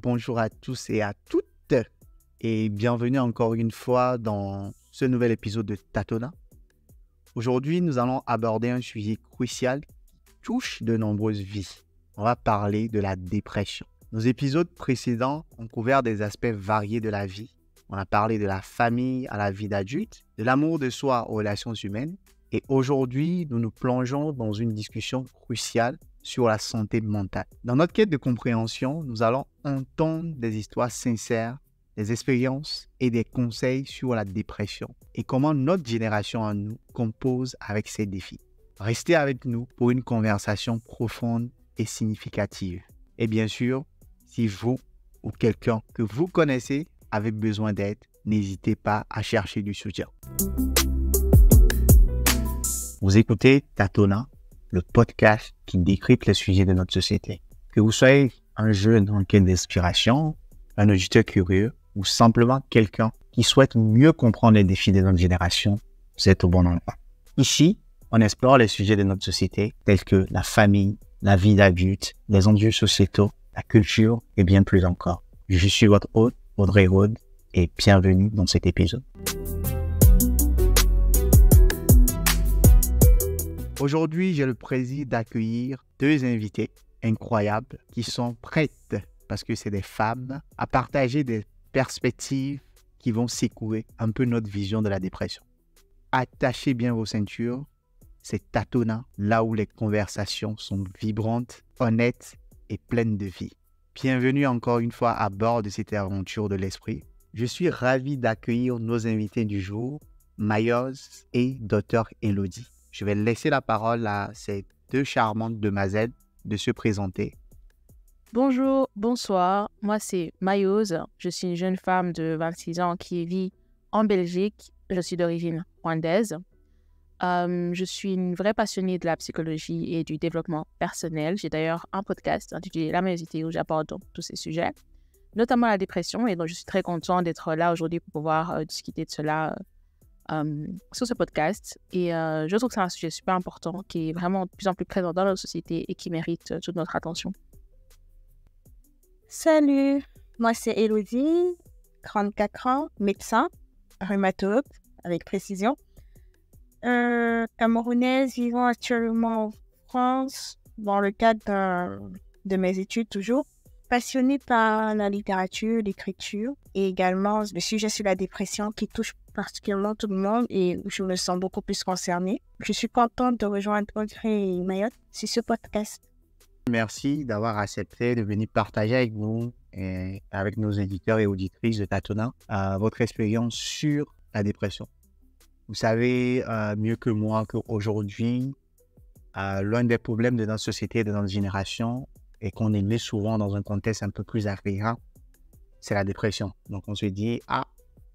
bonjour à tous et à toutes et bienvenue encore une fois dans ce nouvel épisode de Tatona. Aujourd'hui, nous allons aborder un sujet crucial qui touche de nombreuses vies. On va parler de la dépression. Nos épisodes précédents ont couvert des aspects variés de la vie. On a parlé de la famille à la vie d'adulte, de l'amour de soi aux relations humaines. Et aujourd'hui, nous nous plongeons dans une discussion cruciale sur la santé mentale. Dans notre quête de compréhension, nous allons entendre des histoires sincères, des expériences et des conseils sur la dépression et comment notre génération à nous compose avec ces défis. Restez avec nous pour une conversation profonde et significative. Et bien sûr, si vous ou quelqu'un que vous connaissez avez besoin d'aide, n'hésitez pas à chercher du soutien. Vous écoutez Tatona, le podcast qui décrypte les sujets de notre société. Que vous soyez un jeune en quête d'inspiration, un auditeur curieux ou simplement quelqu'un qui souhaite mieux comprendre les défis de notre génération, vous êtes au bon endroit. Ici, on explore les sujets de notre société tels que la famille, la vie d'adulte, les enjeux sociétaux, la culture et bien plus encore. Je suis votre hôte, Audrey Rode, et bienvenue dans cet épisode. Aujourd'hui, j'ai le plaisir d'accueillir deux invités incroyables qui sont prêtes, parce que c'est des femmes, à partager des perspectives qui vont secouer un peu notre vision de la dépression. Attachez bien vos ceintures, c'est Tatona, là où les conversations sont vibrantes, honnêtes et pleines de vie. Bienvenue encore une fois à bord de cette aventure de l'esprit. Je suis ravi d'accueillir nos invités du jour, Mayoz et Dr Elodie. Je vais laisser la parole à ces deux charmantes demoiselles de se présenter. Bonjour, bonsoir, moi c'est Mayoz, je suis une jeune femme de 26 ans qui vit en Belgique, je suis d'origine rwandaise. Je suis une vraie passionnée de la psychologie et du développement personnel. J'ai d'ailleurs un podcast intitulé La Mayosité où j'aborde tous ces sujets, notamment la dépression, et donc je suis très contente d'être là aujourd'hui pour pouvoir discuter de cela sur ce podcast. Et je trouve que c'est un sujet super important qui est vraiment de plus en plus présent dans notre société et qui mérite toute notre attention. Salut, moi c'est Elodie, 34 ans, médecin, rhumatologue, avec précision. Camerounaise, vivant actuellement en France, dans le cadre de mes études toujours. Passionnée par la littérature, l'écriture et également le sujet sur la dépression qui touche particulièrement tout le monde et où je me sens beaucoup plus concernée. Je suis contente de rejoindre Audrey et Mayotte sur ce podcast. Merci d'avoir accepté de venir partager avec vous et avec nos éditeurs et auditrices de Tatona votre expérience sur la dépression. Vous savez mieux que moi qu'aujourd'hui, l'un des problèmes de notre société, de notre génération, et qu'on est mis souvent dans un contexte un peu plus africain, c'est la dépression. Donc on se dit,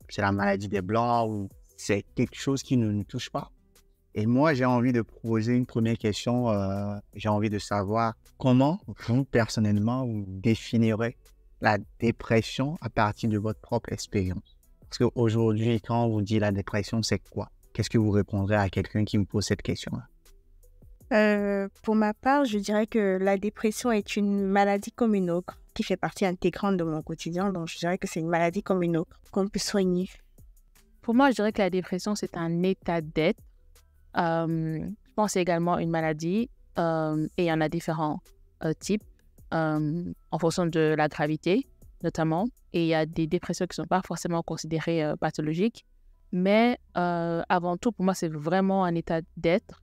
c'est la maladie des Blancs ou c'est quelque chose qui ne nous touche pas. Et moi, j'ai envie de poser une première question. J'ai envie de savoir comment vous, personnellement, vous définirez la dépression à partir de votre propre expérience. Parce qu'aujourd'hui, quand on vous dit la dépression, c'est quoi? Qu'est-ce que vous répondrez à quelqu'un qui vous pose cette question-là? Pour ma part, je dirais que la dépression est une maladie comme une autre qui fait partie intégrante de mon quotidien. Donc, je dirais que c'est une maladie comme une autre qu'on peut soigner. Pour moi, je dirais que la dépression, c'est un état d'être. Je pense que c'est également une maladie et il y en a différents types en fonction de la gravité, notamment. Et il y a des dépressions qui ne sont pas forcément considérées pathologiques. Mais avant tout, pour moi, c'est vraiment un état d'être.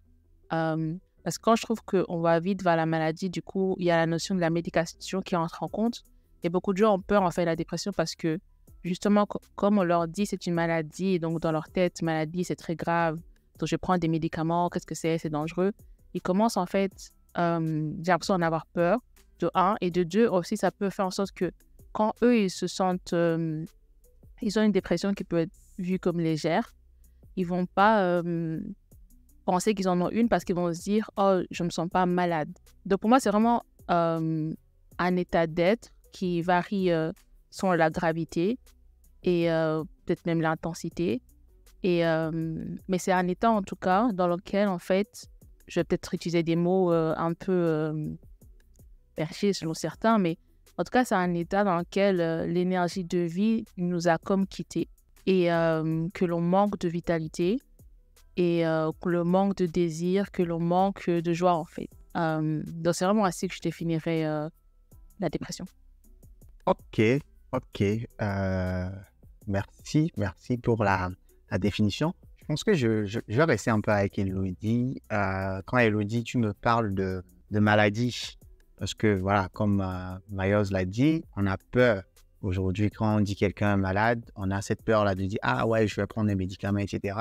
Parce que quand je trouve qu'on va vite vers la maladie, du coup, il y a la notion de la médication qui entre en compte. Et beaucoup de gens ont peur en fait de la dépression parce que justement, comme on leur dit c'est une maladie, et donc dans leur tête, maladie, c'est très grave. Donc je prends des médicaments, qu'est-ce que c'est dangereux. Ils commencent en fait, j'ai l'impression d'en avoir peur, de un. Et de deux aussi, ça peut faire en sorte que quand eux, ils se sentent, ils ont une dépression qui peut être vue comme légère, ils vont pas penser qu'ils en ont une parce qu'ils vont se dire « Oh, je me sens pas malade ». Donc pour moi, c'est vraiment un état d'être qui varie selon la gravité et peut-être même l'intensité. Mais c'est un état en tout cas dans lequel en fait, je vais peut-être utiliser des mots un peu perchés selon certains, mais En tout cas, c'est un état dans lequel l'énergie de vie nous a comme quittés et que l'on manque de vitalité et que l'on manque de désir, que l'on manque de joie en fait. Donc, c'est vraiment ainsi que je définirais la dépression. Ok. Merci pour la définition. Je pense que je vais rester un peu avec Elodie. Quand Elodie, tu me parles de maladie, parce que voilà, comme Mayoz l'a dit, on a peur. Aujourd'hui, quand on dit quelqu'un est malade, on a cette peur-là de dire « Ah ouais, je vais prendre des médicaments, etc. »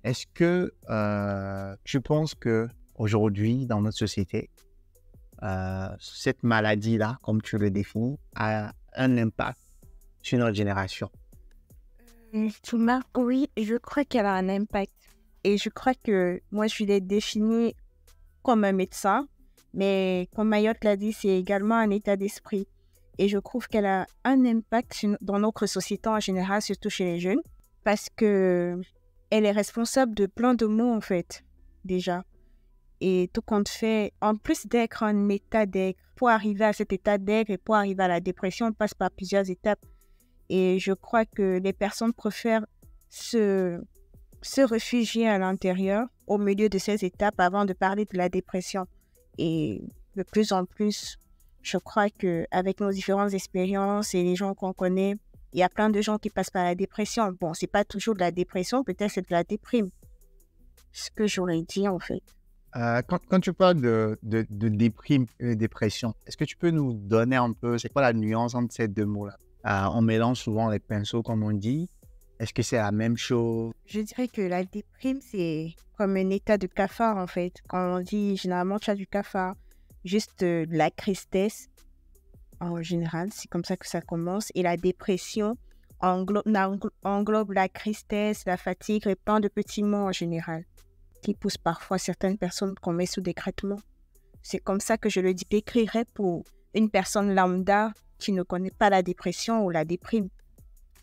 Est-ce que tu penses qu'aujourd'hui, dans notre société, cette maladie-là, comme tu le définis, a un impact sur notre génération? Thomas, oui, je crois qu'elle a un impact. Et je crois que moi, je l'ai définie comme un médecin, mais comme Mayotte l'a dit, c'est également un état d'esprit. Et je trouve qu'elle a un impact dans notre société en général, surtout chez les jeunes, parce que elle est responsable de plein de maux, en fait, déjà. Et tout compte fait, en plus d'être un état d'être, pour arriver à cet état d'être et pour arriver à la dépression, on passe par plusieurs étapes. Et je crois que les personnes préfèrent se réfugier à l'intérieur, au milieu de ces étapes, avant de parler de la dépression. Et de plus en plus, je crois qu'avec nos différentes expériences et les gens qu'on connaît, il y a plein de gens qui passent par la dépression. Bon, c'est pas toujours de la dépression, peut-être c'est de la déprime. Ce que j'aurais dit, en fait. Quand tu parles de déprime et de dépression, est-ce que tu peux nous donner un peu, c'est quoi la nuance entre ces deux mots-là? On mélange souvent les pinceaux, comme on dit. Est-ce que c'est la même chose? Je dirais que la déprime, c'est comme un état de cafard, en fait. Quand on dit généralement tu as du cafard, juste de la tristesse, en général, c'est comme ça que ça commence. Et la dépression englobe la tristesse, la fatigue et plein de petits mots en général, qui poussent parfois certaines personnes qu'on met sous des traitements. C'est comme ça que je le décrirais pour une personne lambda qui ne connaît pas la dépression ou la déprime.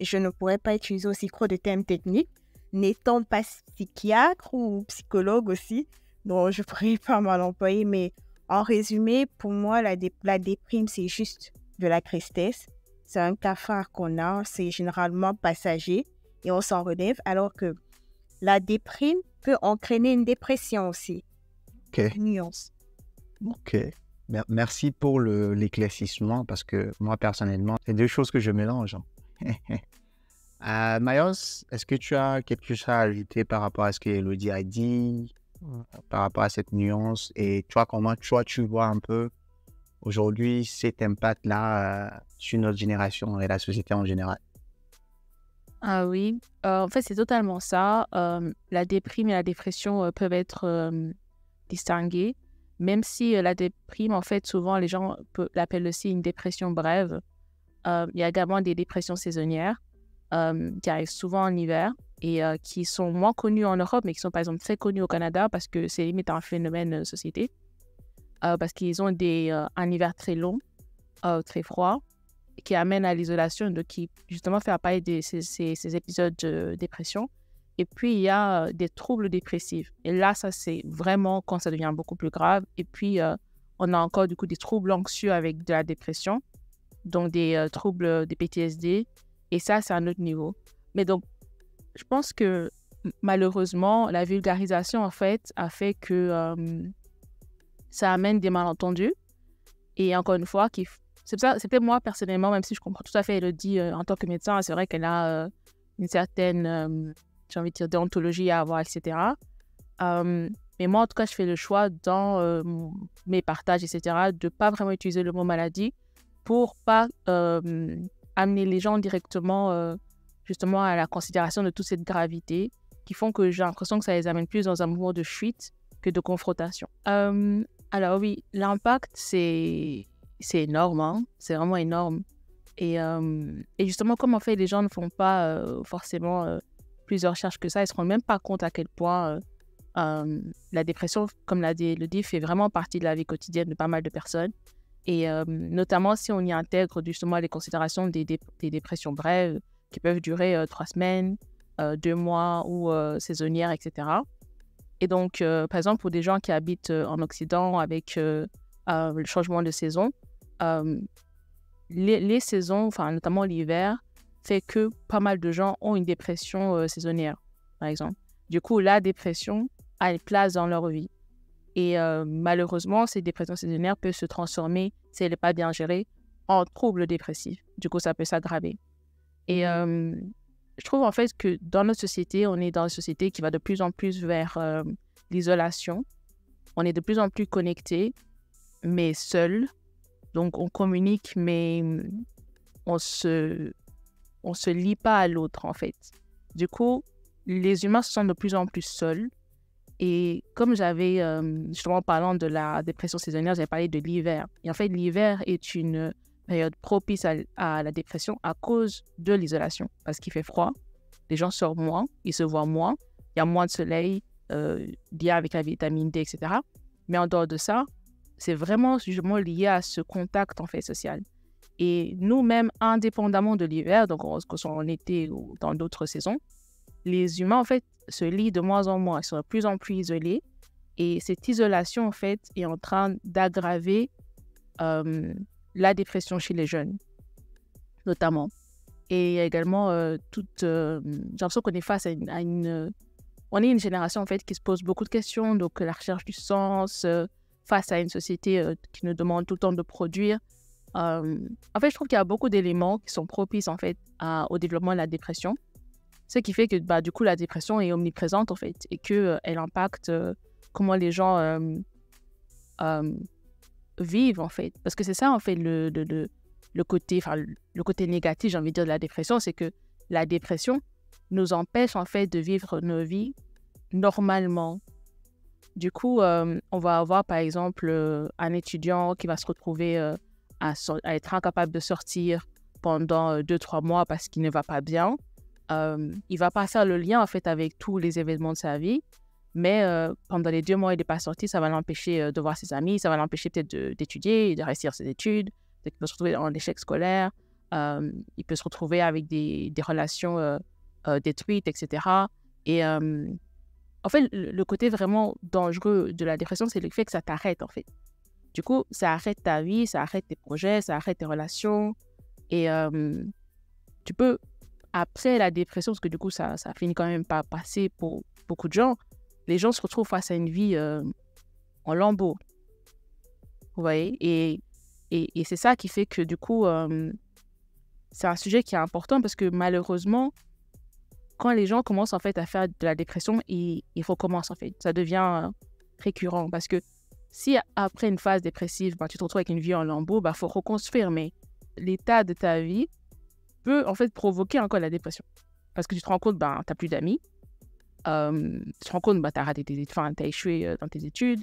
Je ne pourrais pas utiliser aussi trop de termes techniques, n'étant pas psychiatre ou psychologue aussi, donc je pourrais pas mal employer, mais en résumé, pour moi, la déprime, c'est juste de la tristesse. C'est un cafard qu'on a, c'est généralement passager et on s'en relève, alors que la déprime peut entraîner une dépression aussi. Ok. Nuance. Ok. Merci pour l'éclaircissement, parce que moi, personnellement, c'est deux choses que je mélange. Mayos, est-ce que tu as quelque chose à ajouter par rapport à ce que Elodie a dit, par rapport à cette nuance, et toi, comment tu vois un peu aujourd'hui cet impact-là sur notre génération et la société en général? Ah oui, en fait, c'est totalement ça. La déprime et la dépression peuvent être distinguées, même si la déprime, en fait, souvent, les gens l'appellent aussi une dépression brève. Il y a également des dépressions saisonnières qui arrivent souvent en hiver et qui sont moins connues en Europe, mais qui sont, par exemple, très connues au Canada parce que c'est limite un phénomène société, parce qu'ils ont un hiver très long, très froid, qui amène à l'isolation, donc qui justement fait apparaître ces épisodes de dépression. Et puis, il y a des troubles dépressifs. Et là, ça, c'est vraiment quand ça devient beaucoup plus grave. Et puis, on a encore du coup des troubles anxieux avec de la dépression, donc des troubles des PTSD. Et ça, c'est un autre niveau. Mais donc, je pense que malheureusement, la vulgarisation, en fait, a fait que ça amène des malentendus. Et encore une fois, c'est peut-être moi, personnellement, même si je comprends tout à fait Elodie en tant que médecin, c'est vrai qu'elle a une certaine, j'ai envie de dire, déontologie à avoir, etc. Mais moi, en tout cas, je fais le choix dans mes partages, etc., de ne pas vraiment utiliser le mot maladie pour pas amener les gens directement, justement, à la considération de toute cette gravité qui font que j'ai l'impression que ça les amène plus dans un mouvement de fuite que de confrontation. Alors oui, l'impact, c'est énorme, hein. C'est vraiment énorme. Et justement, comme en fait, les gens ne font pas forcément plus de recherches que ça, ils ne se rendent même pas compte à quel point la dépression, comme l'a dit Elodie, fait vraiment partie de la vie quotidienne de pas mal de personnes. Et notamment si on y intègre justement les considérations des dépressions brèves qui peuvent durer 3 semaines, 2 mois ou saisonnières, etc. Et donc, par exemple, pour des gens qui habitent en Occident avec le changement de saison, les saisons, enfin notamment l'hiver, fait que pas mal de gens ont une dépression saisonnière, par exemple. Du coup, la dépression a une place dans leur vie. Et malheureusement, ces dépressions saisonnières peuvent se transformer, si elle n'est pas bien gérée, en troubles dépressifs. Du coup, ça peut s'aggraver. Et je trouve en fait que dans notre société, on est dans une société qui va de plus en plus vers l'isolation. On est de plus en plus connectés, mais seuls. Donc, on communique, mais on se lie pas à l'autre, en fait. Du coup, les humains se sentent de plus en plus seuls. Et comme j'avais, justement, en parlant de la dépression saisonnière, j'avais parlé de l'hiver. Et en fait, l'hiver est une période propice à la dépression à cause de l'isolation. Parce qu'il fait froid, les gens sortent moins, ils se voient moins, il y a moins de soleil, lié avec la vitamine D, etc. Mais en dehors de ça, c'est vraiment justement lié à ce contact, en fait, social. Et nous-mêmes, indépendamment de l'hiver, donc que ce soit en été ou dans d'autres saisons, les humains, en fait, se lient de moins en moins. Ils sont de plus en plus isolés. Et cette isolation, en fait, est en train d'aggraver la dépression chez les jeunes, notamment. Et également, j'ai l'impression qu'on est face à une... On est une génération, en fait, qui se pose beaucoup de questions. Donc, la recherche du sens, face à une société qui nous demande tout le temps de produire. En fait, je trouve qu'il y a beaucoup d'éléments qui sont propices, en fait, au développement de la dépression. Ce qui fait que, du coup, la dépression est omniprésente, en fait, et qu'elle impacte comment les gens vivent, en fait. Parce que c'est ça, en fait, le côté négatif, j'ai envie de dire, de la dépression, c'est que la dépression nous empêche, en fait, de vivre nos vies normalement. Du coup, on va avoir, par exemple, un étudiant qui va se retrouver à être incapable de sortir pendant 2-3 mois parce qu'il ne va pas bien. Il va pas faire le lien, en fait, avec tous les événements de sa vie, mais pendant les 2 mois, il n'est pas sorti, ça va l'empêcher de voir ses amis, ça va l'empêcher peut-être d'étudier, de réussir ses études, peut-être qu'il peut se retrouver en échec scolaire, il peut se retrouver avec des relations détruites, etc. Et en fait, le côté vraiment dangereux de la dépression, c'est le fait que ça t'arrête, en fait. Du coup, ça arrête ta vie, ça arrête tes projets, ça arrête tes relations. Et tu peux, après la dépression, parce que du coup, ça finit quand même par passer pour beaucoup de gens, les gens se retrouvent face à une vie en lambeaux. Vous voyez? Et c'est ça qui fait que du coup, c'est un sujet qui est important parce que malheureusement, quand les gens commencent en fait à faire de la dépression, ils recommencent en fait. Ça devient récurrent parce que si après une phase dépressive, tu te retrouves avec une vie en lambeaux, faut reconstruire. Mais l'état de ta vie peut en fait provoquer encore la dépression. Parce que tu te rends compte, tu n'as plus d'amis. Tu te rends compte, tu as raté t'as échoué dans tes études,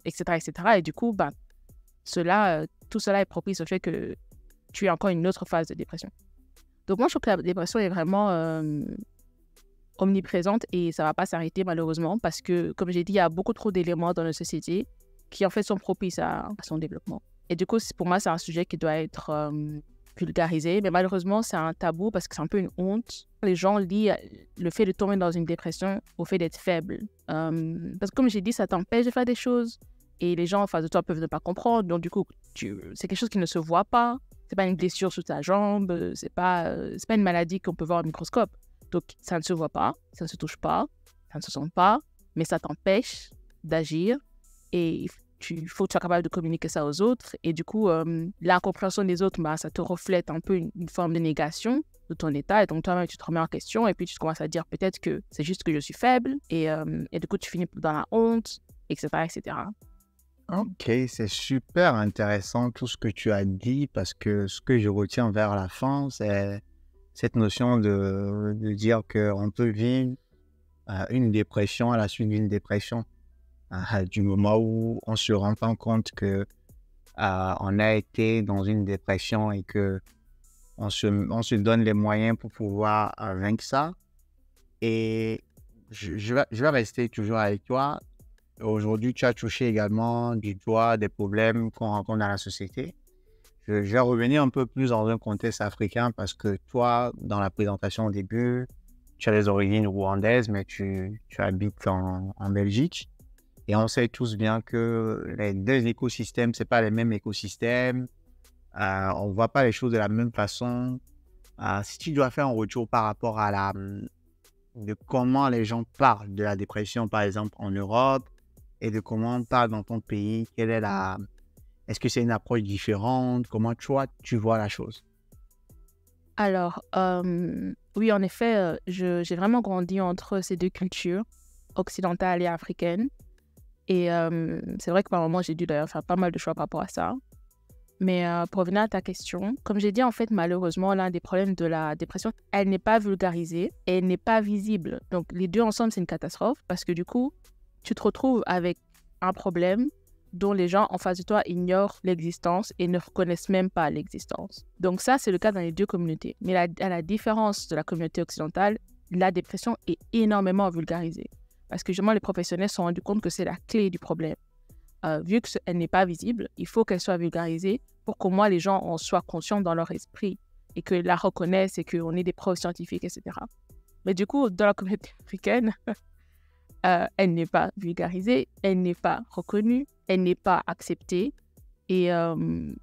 etc., etc. Et du coup, tout cela est propice au fait que tu aies encore une autre phase de dépression. Donc moi, je trouve que la dépression est vraiment omniprésente et ça ne va pas s'arrêter malheureusement parce que, comme j'ai dit, il y a beaucoup trop d'éléments dans notre société qui en fait sont propices à son développement. Et du coup, pour moi, c'est un sujet qui doit être vulgarisé, mais malheureusement, c'est un tabou parce que c'est un peu une honte. Les gens lient le fait de tomber dans une dépression au fait d'être faible. Parce que comme j'ai dit, ça t'empêche de faire des choses et les gens en face de toi peuvent ne pas comprendre. Donc du coup, c'est quelque chose qui ne se voit pas. C'est pas une blessure sous ta jambe, c'est pas une maladie qu'on peut voir au microscope. Donc, ça ne se voit pas, ça ne se touche pas, ça ne se sent pas, mais ça t'empêche d'agir et il faut que tu sois capable de communiquer ça aux autres. Et du coup, l'incompréhension des autres, ça te reflète un peu une forme de négation de ton état. Et donc, toi-même, tu te remets en question et puis tu commences à dire peut-être que c'est juste que je suis faible. Et du coup, tu finis dans la honte, etc., etc. Ok, c'est super intéressant tout ce que tu as dit parce que ce que je retiens vers la fin, c'est cette notion de dire qu'on peut vivre une dépression à la suite d'une dépression. Du moment où on se rend pas compte que on a été dans une dépression et que on se donne les moyens pour pouvoir vaincre ça. Et je vais rester toujours avec toi. Aujourd'hui, tu as touché également du doigt des problèmes qu'on rencontre dans la société. Je vais revenir un peu plus dans un contexte africain parce que toi, dans la présentation au début, tu as les origines rwandaises, mais tu habites en Belgique. Et on sait tous bien que les deux écosystèmes, ce n'est pas les mêmes écosystèmes. on ne voit pas les choses de la même façon. Si tu dois faire un retour par rapport à de comment les gens parlent de la dépression, par exemple, en Europe, et de comment on parle dans ton pays, est-ce que c'est une approche différente? Comment toi, tu vois la chose? Alors, oui, en effet, j'ai vraiment grandi entre ces deux cultures, occidentale et africaine. Et c'est vrai que par moments, j'ai dû d'ailleurs faire pas mal de choix par rapport à ça. Mais pour revenir à ta question, comme j'ai dit, en fait, malheureusement, l'un des problèmes de la dépression, elle n'est pas vulgarisée et elle n'est pas visible. Donc, les deux ensemble, c'est une catastrophe parce que du coup, tu te retrouves avec un problème dont les gens en face de toi ignorent l'existence et ne reconnaissent même pas l'existence. Donc ça, c'est le cas dans les deux communautés. Mais à la différence de la communauté occidentale, la dépression est énormément vulgarisée. Parce que justement, les professionnels se sont rendus compte que c'est la clé du problème. Vu qu'elle n'est pas visible, il faut qu'elle soit vulgarisée pour qu'au moins les gens en soient conscients dans leur esprit et qu'ils la reconnaissent et qu'on ait des preuves scientifiques, etc. Mais du coup, dans la communauté africaine, elle n'est pas vulgarisée, elle n'est pas reconnue, elle n'est pas acceptée. Et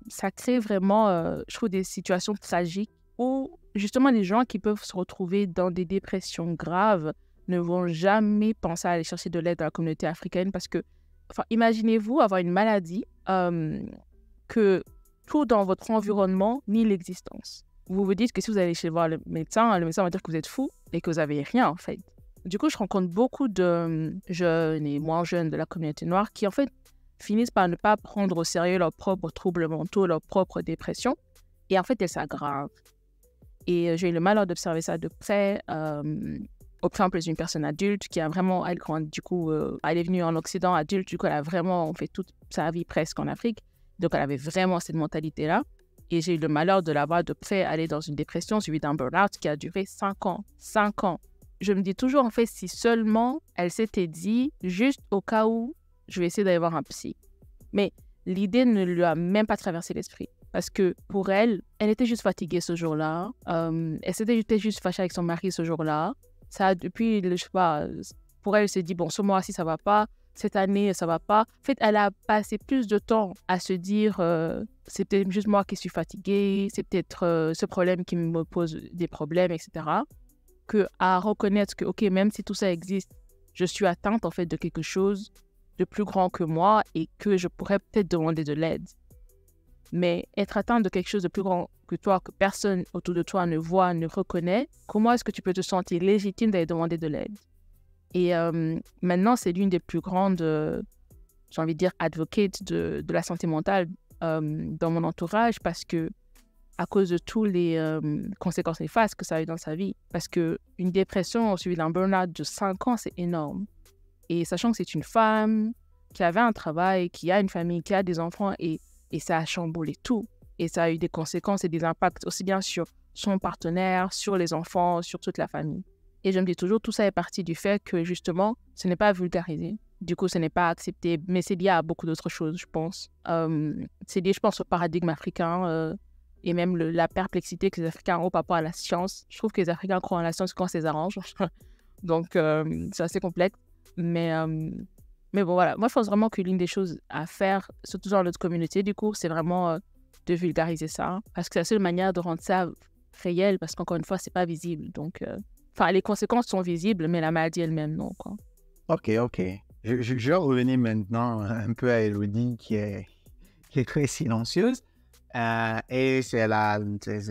ça crée vraiment, je trouve, des situations tragiques où justement les gens qui peuvent se retrouver dans des dépressions graves ne vont jamais penser à aller chercher de l'aide dans la communauté africaine parce que, enfin, imaginez-vous avoir une maladie que tout dans votre environnement nie l'existence. Vous vous dites que si vous allez chez voir le médecin va dire que vous êtes fou et que vous n'avez rien en fait. Du coup, je rencontre beaucoup de jeunes et moins jeunes de la communauté noire qui en fait finissent par ne pas prendre au sérieux leurs propres troubles mentaux, leurs propres dépressions et en fait elles s'aggravent. Et j'ai eu le malheur d'observer ça de près. Au exemple, d'une personne adulte qui a vraiment, elle est venue en Occident adulte, du coup, elle a vraiment fait toute sa vie presque en Afrique. Donc, elle avait vraiment cette mentalité-là. Et j'ai eu le malheur de la voir de près aller dans une dépression suivie d'un burn-out qui a duré 5 ans. 5 ans. Je me dis toujours, en fait, si seulement elle s'était dit, juste au cas où, je vais essayer d'aller voir un psy. Mais l'idée ne lui a même pas traversé l'esprit. Parce que pour elle, elle était juste fatiguée ce jour-là. Elle s'était juste fâchée avec son mari ce jour-là. Ça, depuis, je sais pas, pour elle, elle s'est dit, bon, ce mois-ci, ça va pas. Cette année, ça va pas. En fait, elle a passé plus de temps à se dire, c'est peut-être juste moi qui suis fatiguée, c'est peut-être ce problème qui me pose des problèmes, etc. qu'à reconnaître que, OK, même si tout ça existe, je suis atteinte, en fait, de quelque chose de plus grand que moi et que je pourrais peut-être demander de l'aide. Mais être atteinte de quelque chose de plus grand que toi, que personne autour de toi ne voit, ne reconnaît, comment est-ce que tu peux te sentir légitime d'aller demander de l'aide? Et maintenant, c'est l'une des plus grandes, j'ai envie de dire, advocates de la santé mentale dans mon entourage parce que à cause de tous les conséquences néfastes que ça a eu dans sa vie. Parce qu'une dépression suivie d'un burn-out de 5 ans, c'est énorme. Et sachant que c'est une femme qui avait un travail, qui a une famille, qui a des enfants et ça a chamboulé tout. Et ça a eu des conséquences et des impacts aussi bien sur son partenaire, sur les enfants, sur toute la famille. Et je me dis toujours, tout ça est parti du fait que justement, ce n'est pas vulgarisé. Du coup, ce n'est pas accepté. Mais c'est lié à beaucoup d'autres choses, je pense. C'est lié, je pense, au paradigme africain et même la perplexité que les Africains ont par rapport à la science. Je trouve que les Africains croient en la science quand ça les arrange. Donc, c'est assez complexe. Mais bon, voilà. Moi, je pense vraiment que l'une des choses à faire, surtout dans notre communauté, du coup, c'est vraiment de vulgariser ça. Parce que c'est la seule manière de rendre ça réel, parce qu'encore une fois, c'est pas visible. Donc, les conséquences sont visibles, mais la maladie elle-même, non, quoi. Ok. Je vais revenir maintenant un peu à Elodie, qui est très silencieuse. Et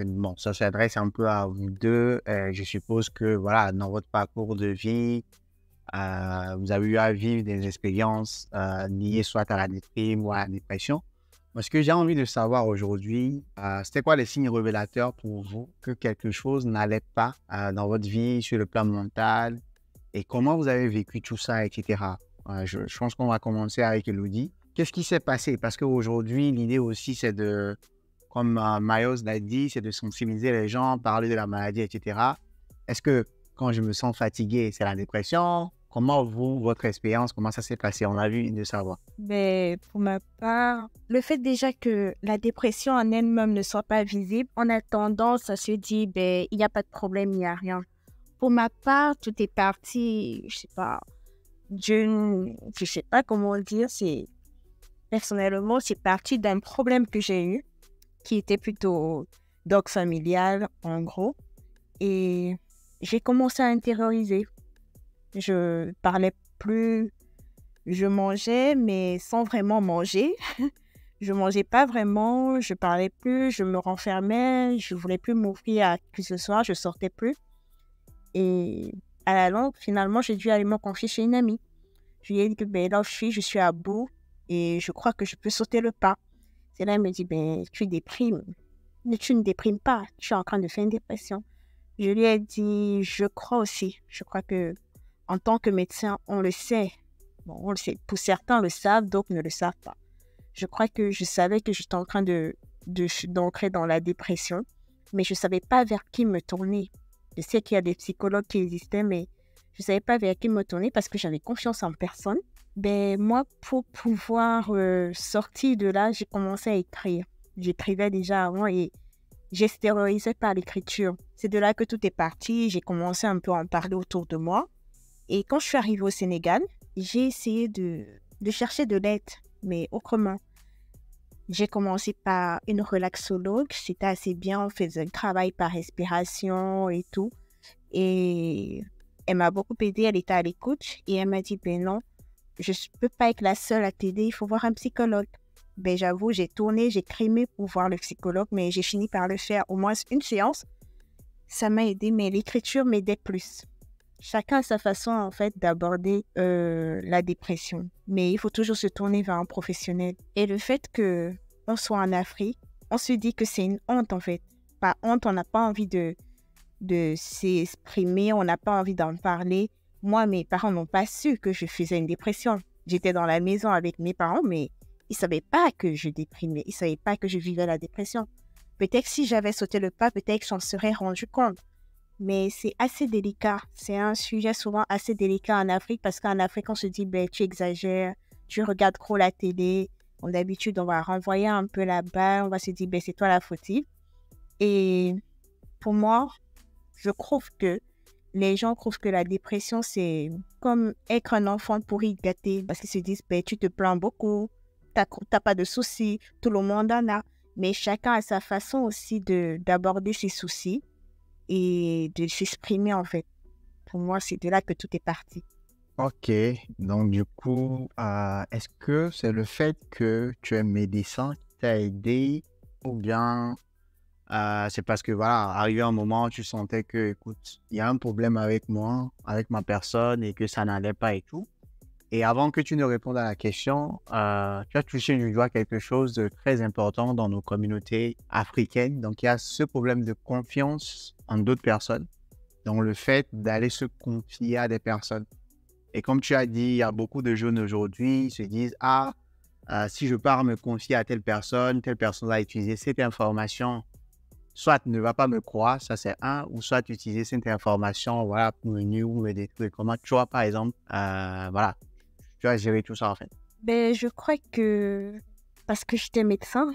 bon, ça s'adresse un peu à vous deux. Je suppose que, voilà, dans votre parcours de vie, vous avez eu à vivre des expériences liées soit à la déprime ou à la dépression. Moi, ce que j'ai envie de savoir aujourd'hui, c'était quoi les signes révélateurs pour vous que quelque chose n'allait pas dans votre vie sur le plan mental et comment vous avez vécu tout ça, etc. Je pense qu'on va commencer avec Elodie. Qu'est-ce qui s'est passé? Parce qu'aujourd'hui, l'idée aussi, c'est de, comme Miles l'a dit, c'est de sensibiliser les gens, parler de la maladie, etc. Est-ce que quand je me sens fatigué, c'est la dépression? Comment votre expérience, comment ça s'est passé? On a envie de savoir. Mais pour ma part, le fait déjà que la dépression en elle-même ne soit pas visible, on a tendance à se dire, il n'y a pas de problème, il n'y a rien. Pour ma part, tout est parti, je sais pas comment dire, personnellement, c'est parti d'un problème que j'ai eu qui était plutôt dog familial, en gros. Et j'ai commencé à intérioriser. Je parlais plus, je mangeais, mais sans vraiment manger. Je mangeais pas vraiment, je parlais plus, je me renfermais, je voulais plus m'ouvrir à qui que ce soit, je sortais plus. Et à la longue, finalement, j'ai dû aller me confier chez une amie. Je lui ai dit que là où je suis à bout et je crois que je peux sauter le pas. C'est là, elle me dit, tu déprimes. Mais tu ne déprimes pas, tu es en train de faire une dépression. Je lui ai dit, je crois aussi. Je crois que en tant que médecin, on le sait. Bon, on le sait. Pour certains le savent, d'autres ne le savent pas. Je crois que je savais que j'étais en train d'entrer dans la dépression, mais je ne savais pas vers qui me tourner. Je sais qu'il y a des psychologues qui existaient, mais je ne savais pas vers qui me tourner parce que j'avais confiance en personne. Moi, pour pouvoir sortir de là, j'ai commencé à écrire. J'écrivais déjà avant et j'extériorisais par l'écriture. C'est de là que tout est parti. J'ai commencé un peu à en parler autour de moi. Et quand je suis arrivée au Sénégal, j'ai essayé de chercher de l'aide, mais autrement. J'ai commencé par une relaxologue. C'était assez bien. On faisait le travail par respiration et tout. Et elle m'a beaucoup aidée. Elle était à l'écoute. Et elle m'a dit, non, je ne peux pas être la seule à t'aider. Il faut voir un psychologue. J'avoue, j'ai tourné, j'ai crimé pour voir le psychologue, mais j'ai fini par le faire au moins une séance. Ça m'a aidé, mais l'écriture m'aidait plus. Chacun a sa façon, en fait, d'aborder la dépression. Mais il faut toujours se tourner vers un professionnel. Et le fait qu'on soit en Afrique, on se dit que c'est une honte, en fait. Pas honte, on n'a pas envie de s'exprimer, on n'a pas envie d'en parler. Moi, mes parents n'ont pas su que je faisais une dépression. J'étais dans la maison avec mes parents, mais ils ne savaient pas que je déprimais. Ils ne savaient pas que je vivais la dépression. Peut-être si j'avais sauté le pas, peut-être que j'en serais rendu compte. Mais c'est assez délicat. C'est un sujet souvent assez délicat en Afrique parce qu'en Afrique, on se dit, tu exagères, tu regardes trop la télé. D'habitude, on va renvoyer un peu la balle. On va se dire, c'est toi la fautive. Et pour moi, je trouve que les gens trouvent que la dépression, c'est comme être un enfant pourri gâté parce qu'ils se disent, tu te plains beaucoup. T'as pas de soucis, tout le monde en a. Mais chacun a sa façon aussi d'aborder ses soucis et de s'exprimer, en fait. Pour moi, c'est de là que tout est parti. Ok, donc du coup, est-ce que c'est le fait que tu es médecin qui t'a aidé ou bien c'est parce que, voilà, arrivé un moment, tu sentais que, écoute, il y a un problème avec moi, avec ma personne et que ça n'allait pas et tout. Et avant que tu ne répondes à la question, tu as touché du doigt quelque chose de très important dans nos communautés africaines. Donc, il y a ce problème de confiance en d'autres personnes, donc le fait d'aller se confier à des personnes. Et comme tu as dit, il y a beaucoup de jeunes aujourd'hui qui se disent « Ah, si je pars me confier à telle personne va utiliser cette information, soit ne va pas me croire, ça c'est un, ou soit utiliser cette information voilà, pour me nuire ou me détruire. » Comment tu vois, par exemple, voilà. Tu as géré tout ça, en fait. Je crois que parce que j'étais médecin,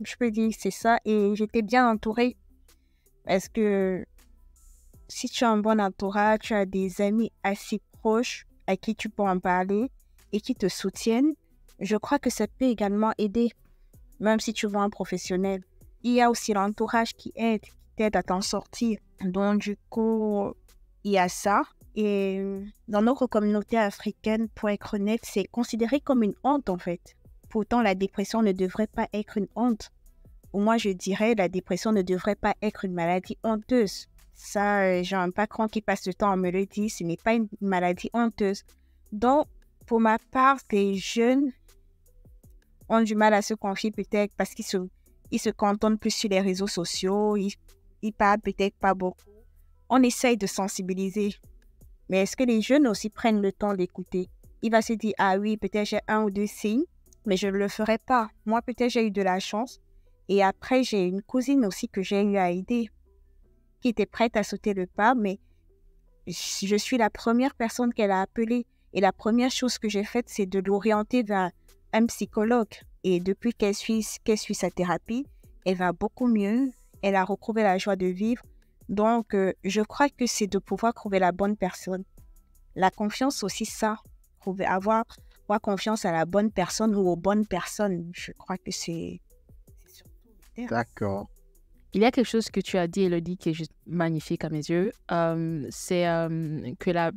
je peux dire que c'est ça. Et j'étais bien entourée. Parce que si tu as un bon entourage, tu as des amis assez proches à qui tu peux en parler et qui te soutiennent, je crois que ça peut également aider, même si tu vois un professionnel. Il y a aussi l'entourage qui t'aide à t'en sortir. Donc, du coup, il y a ça. Et dans notre communauté africaine, pour être honnête, c'est considéré comme une honte en fait. Pourtant, la dépression ne devrait pas être une honte. Ou moi, je dirais, la dépression ne devrait pas être une maladie honteuse. Ça, j'ai un patron qui passe le temps à me le dire, ce n'est pas une maladie honteuse. Donc, pour ma part, les jeunes ont du mal à se confier peut-être parce qu'ils se cantonnent plus sur les réseaux sociaux, ils parlent peut-être pas beaucoup. On essaye de sensibiliser. Mais est-ce que les jeunes aussi prennent le temps d'écouter? Il va se dire, ah oui, peut-être j'ai un ou deux signes, mais je ne le ferai pas. Moi, peut-être j'ai eu de la chance. Et après, j'ai une cousine aussi que j'ai eu à aider, qui était prête à sauter le pas, mais je suis la première personne qu'elle a appelée. Et la première chose que j'ai faite, c'est de l'orienter vers un psychologue. Et depuis qu'elle suit sa thérapie, elle va beaucoup mieux. Elle a retrouvé la joie de vivre. Donc, je crois que c'est de pouvoir trouver la bonne personne. La confiance aussi, ça. Avoir confiance à la bonne personne ou aux bonnes personnes. Je crois que c'est surtout. etc. D'accord. Il y a quelque chose que tu as dit, Elodie, qui est juste magnifique à mes yeux. C'est que la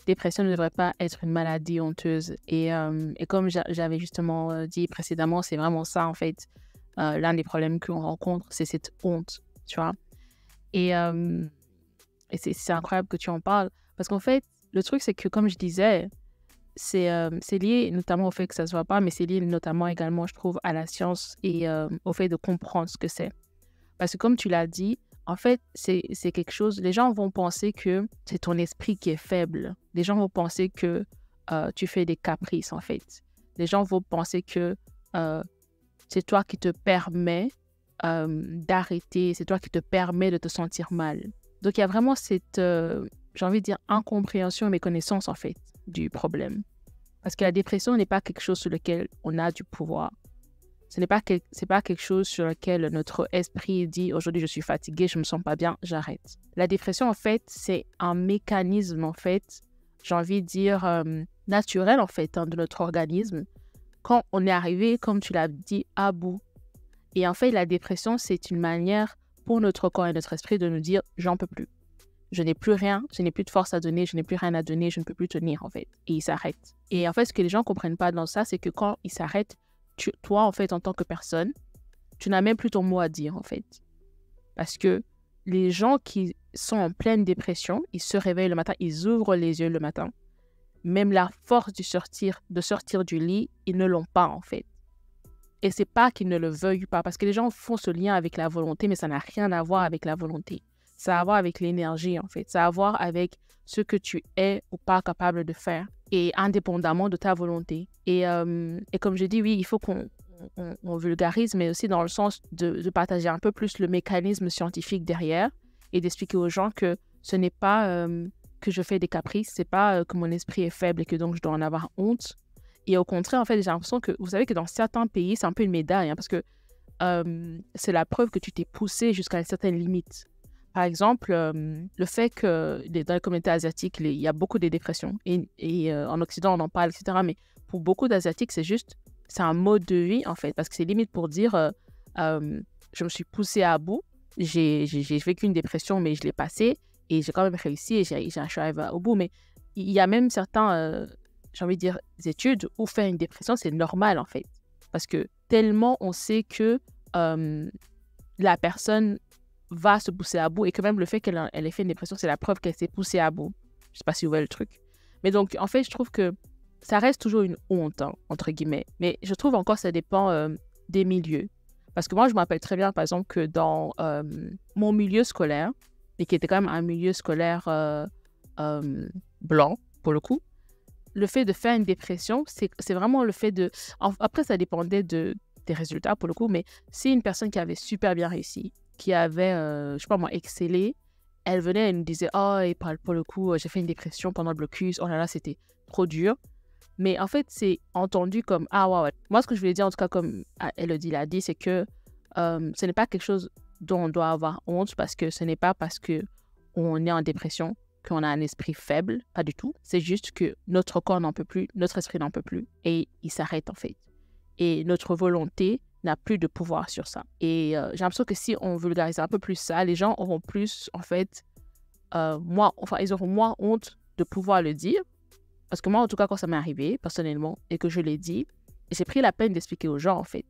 dépression ne devrait pas être une maladie honteuse. Et comme j'avais justement dit précédemment, c'est vraiment ça, en fait. L'un des problèmes qu'on rencontre, c'est cette honte, tu vois. Et c'est incroyable que tu en parles. Parce qu'en fait, le truc, c'est que, comme je disais, c'est lié notamment au fait que ça ne se voit pas, mais c'est lié notamment également, je trouve, à la science et au fait de comprendre ce que c'est. Parce que comme tu l'as dit, en fait, c'est quelque chose, les gens vont penser que c'est ton esprit qui est faible. Les gens vont penser que tu fais des caprices, en fait. Les gens vont penser que c'est toi qui te permets d'arrêter, c'est toi qui te permets de te sentir mal. Donc, il y a vraiment cette, j'ai envie de dire, incompréhension et méconnaissance, en fait, du problème. Parce que la dépression n'est pas quelque chose sur lequel on a du pouvoir. Ce n'est pas, c'est pas quelque chose sur lequel notre esprit dit « Aujourd'hui, je suis fatigué, je ne me sens pas bien, j'arrête ». La dépression, en fait, c'est un mécanisme, en fait, j'ai envie de dire, naturel, en fait, de notre organisme. Quand on est arrivé, comme tu l'as dit, à bout. Et en fait, la dépression, c'est une manière pour notre corps et notre esprit de nous dire « J'en peux plus. Je n'ai plus rien, je n'ai plus de force à donner, je n'ai plus rien à donner, je ne peux plus tenir, en fait. » Et il s'arrête. Et en fait, ce que les gens ne comprennent pas dans ça, c'est que quand il s'arrête, toi, en fait, en tant que personne, tu n'as même plus ton mot à dire, en fait. Parce que les gens qui sont en pleine dépression, ils se réveillent le matin, ils ouvrent les yeux le matin. Même la force de sortir du lit, ils ne l'ont pas, en fait. Et c'est pas qu'ils ne le veuillent pas, parce que les gens font ce lien avec la volonté, mais ça n'a rien à voir avec la volonté. Ça a à voir avec l'énergie, en fait. Ça a à voir avec ce que tu es ou pas capable de faire, et indépendamment de ta volonté. Et comme je dis, oui, il faut qu'on vulgarise, mais aussi dans le sens de partager un peu plus le mécanisme scientifique derrière et d'expliquer aux gens que ce n'est pas que je fais des caprices, c'est pas que mon esprit est faible et que donc je dois en avoir honte. Et au contraire, en fait, j'ai l'impression que, vous savez que dans certains pays, c'est un peu une médaille, parce que c'est la preuve que tu t'es poussé jusqu'à une certaine limite. Par exemple, le fait que dans les communautés asiatiques, il y a beaucoup de dépressions. Et en Occident, on en parle, etc. Mais pour beaucoup d'Asiatiques, c'est un mode de vie, en fait. Parce que c'est limite pour dire, je me suis poussée à bout, j'ai vécu une dépression, mais je l'ai passée. Et j'ai quand même réussi et je suis arrivée au bout. Mais il y a même certains, j'ai envie de dire, études où faire une dépression, c'est normal, en fait. Parce que tellement on sait que la personne va se pousser à bout et que même le fait qu'elle ait fait une dépression, c'est la preuve qu'elle s'est poussée à bout. Je ne sais pas si vous voyez le truc. Mais donc, en fait, je trouve que ça reste toujours une honte, entre guillemets. Mais je trouve encore que ça dépend des milieux. Parce que moi, je me rappelle très bien, par exemple, que dans mon milieu scolaire, et qui était quand même un milieu scolaire blanc, pour le coup, le fait de faire une dépression, c'est vraiment le fait de... Après, ça dépendait des résultats, pour le coup, mais si une personne qui avait super bien réussi, qui avait, je sais pas moi, excellé, elle venait, elle nous disait « Oh, et pour le coup, j'ai fait une dépression pendant le blocus, oh là là, c'était trop dur. » Mais en fait, c'est entendu comme « Ah, ouais. » Moi, ce que je voulais dire, en tout cas, comme Elodie l'a dit, c'est que ce n'est pas quelque chose dont on doit avoir honte, parce que ce n'est pas parce qu'on est en dépression qu'on a un esprit faible, pas du tout. C'est juste que notre corps n'en peut plus, notre esprit n'en peut plus, et il s'arrête, en fait. Et notre volonté n'a plus de pouvoir sur ça. Et j'ai l'impression que si on vulgarise un peu plus ça, les gens auront plus, en fait, ils auront moins honte de pouvoir le dire. Parce que moi, en tout cas, quand ça m'est arrivé, personnellement, et que je l'ai dit, j'ai pris la peine d'expliquer aux gens, en fait.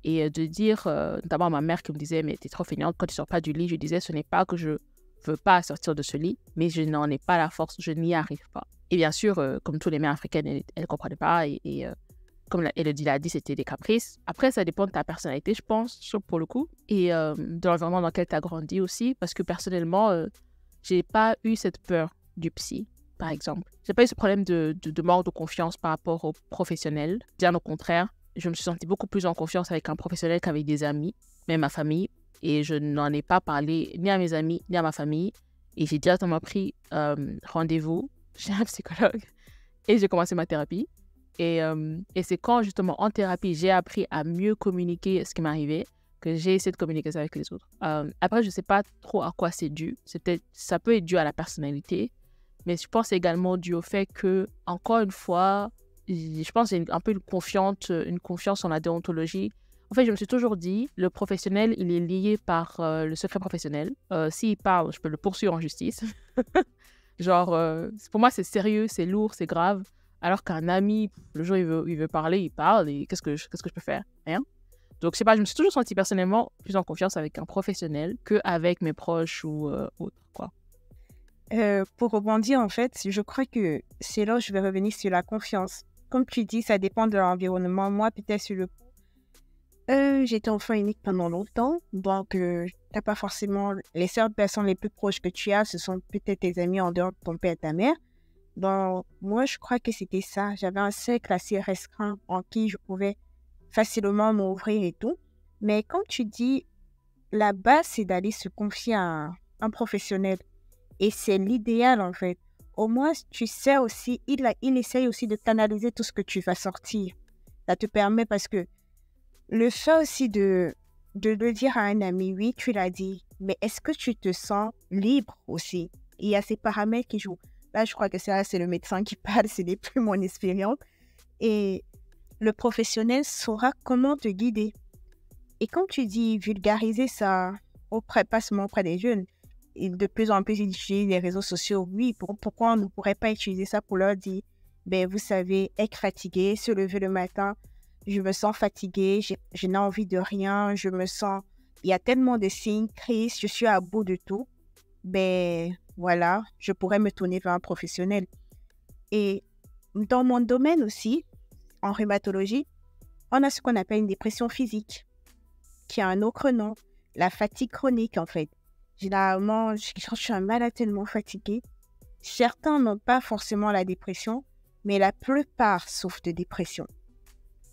Et de dire, notamment à ma mère qui me disait « Mais t'es trop feignante, quand tu sors pas du lit », je disais « Ce n'est pas que je veux pas sortir de ce lit, mais je n'en ai pas la force, je n'y arrive pas. » Et bien sûr, comme tous les mères africaines, elle ne comprenait pas, et comme Elodie l'a dit, c'était des caprices. Après, ça dépend de ta personnalité, je pense, pour le coup, et de l'environnement dans lequel tu as grandi aussi, parce que personnellement, j'ai pas eu cette peur du psy, par exemple. J'ai pas eu ce problème de manque de confiance par rapport aux professionnels. Bien au contraire, je me suis sentie beaucoup plus en confiance avec un professionnel qu'avec des amis, même ma famille, et je n'en ai pas parlé ni à mes amis, ni à ma famille, et j'ai directement pris rendez-vous chez un psychologue, et j'ai commencé ma thérapie. Et c'est quand, justement, en thérapie, j'ai appris à mieux communiquer ce qui m'arrivait, que j'ai essayé de communiquer ça avec les autres. Après, je ne sais pas trop à quoi c'est dû. Ça peut être dû à la personnalité, mais je pense également dû au fait que, encore une fois, je pense qu'il y a un peu une confiance en la déontologie. En fait, je me suis toujours dit, le professionnel, il est lié par le secret professionnel. S'il parle, je peux le poursuivre en justice. Genre, pour moi, c'est sérieux, c'est lourd, c'est grave. Alors qu'un ami, le jour où il veut parler, il parle. Et qu'est-ce que je peux faire? Rien. Donc, je sais pas, je me suis toujours sentie personnellement plus en confiance avec un professionnel qu'avec mes proches ou autres, quoi. Pour rebondir, en fait, je crois que c'est là où je vais revenir sur la confiance. Comme tu dis, ça dépend de l'environnement. Moi, peut-être sur le coup, j'étais enfant unique pendant longtemps. Donc, t'as pas forcément... Les seules personnes les plus proches que tu as, ce sont peut-être tes amis en dehors de ton père et ta mère. Donc, moi, je crois que c'était ça. J'avais un cercle assez restreint en qui je pouvais facilement m'ouvrir et tout. Mais comme tu dis, la base, c'est d'aller se confier à un professionnel. Et c'est l'idéal, en fait. Au moins, tu sais aussi, il essaye aussi de canaliser tout ce que tu vas sortir. Ça te permet, parce que le fait aussi de le dire à un ami, oui, tu l'as dit, mais est-ce que tu te sens libre aussi? Il y a ces paramètres qui jouent. Là, je crois que c'est le médecin qui parle, ce n'est plus mon expérience. Et le professionnel saura comment te guider. Et comme tu dis, vulgariser ça, pas seulement auprès des jeunes, et de plus en plus, ils utilisent les réseaux sociaux. Oui, pourquoi on ne pourrait pas utiliser ça pour leur dire, ben, vous savez, être fatigué, se lever le matin, je me sens fatigué, je n'ai envie de rien, il y a tellement de signes, crise, je suis à bout de tout. Ben, voilà, je pourrais me tourner vers un professionnel. Et dans mon domaine aussi, en rhumatologie, on a ce qu'on appelle une dépression physique, qui a un autre nom, la fatigue chronique en fait. Généralement, quand je suis un malade tellement fatigué, certains n'ont pas forcément la dépression, mais la plupart souffrent de dépression.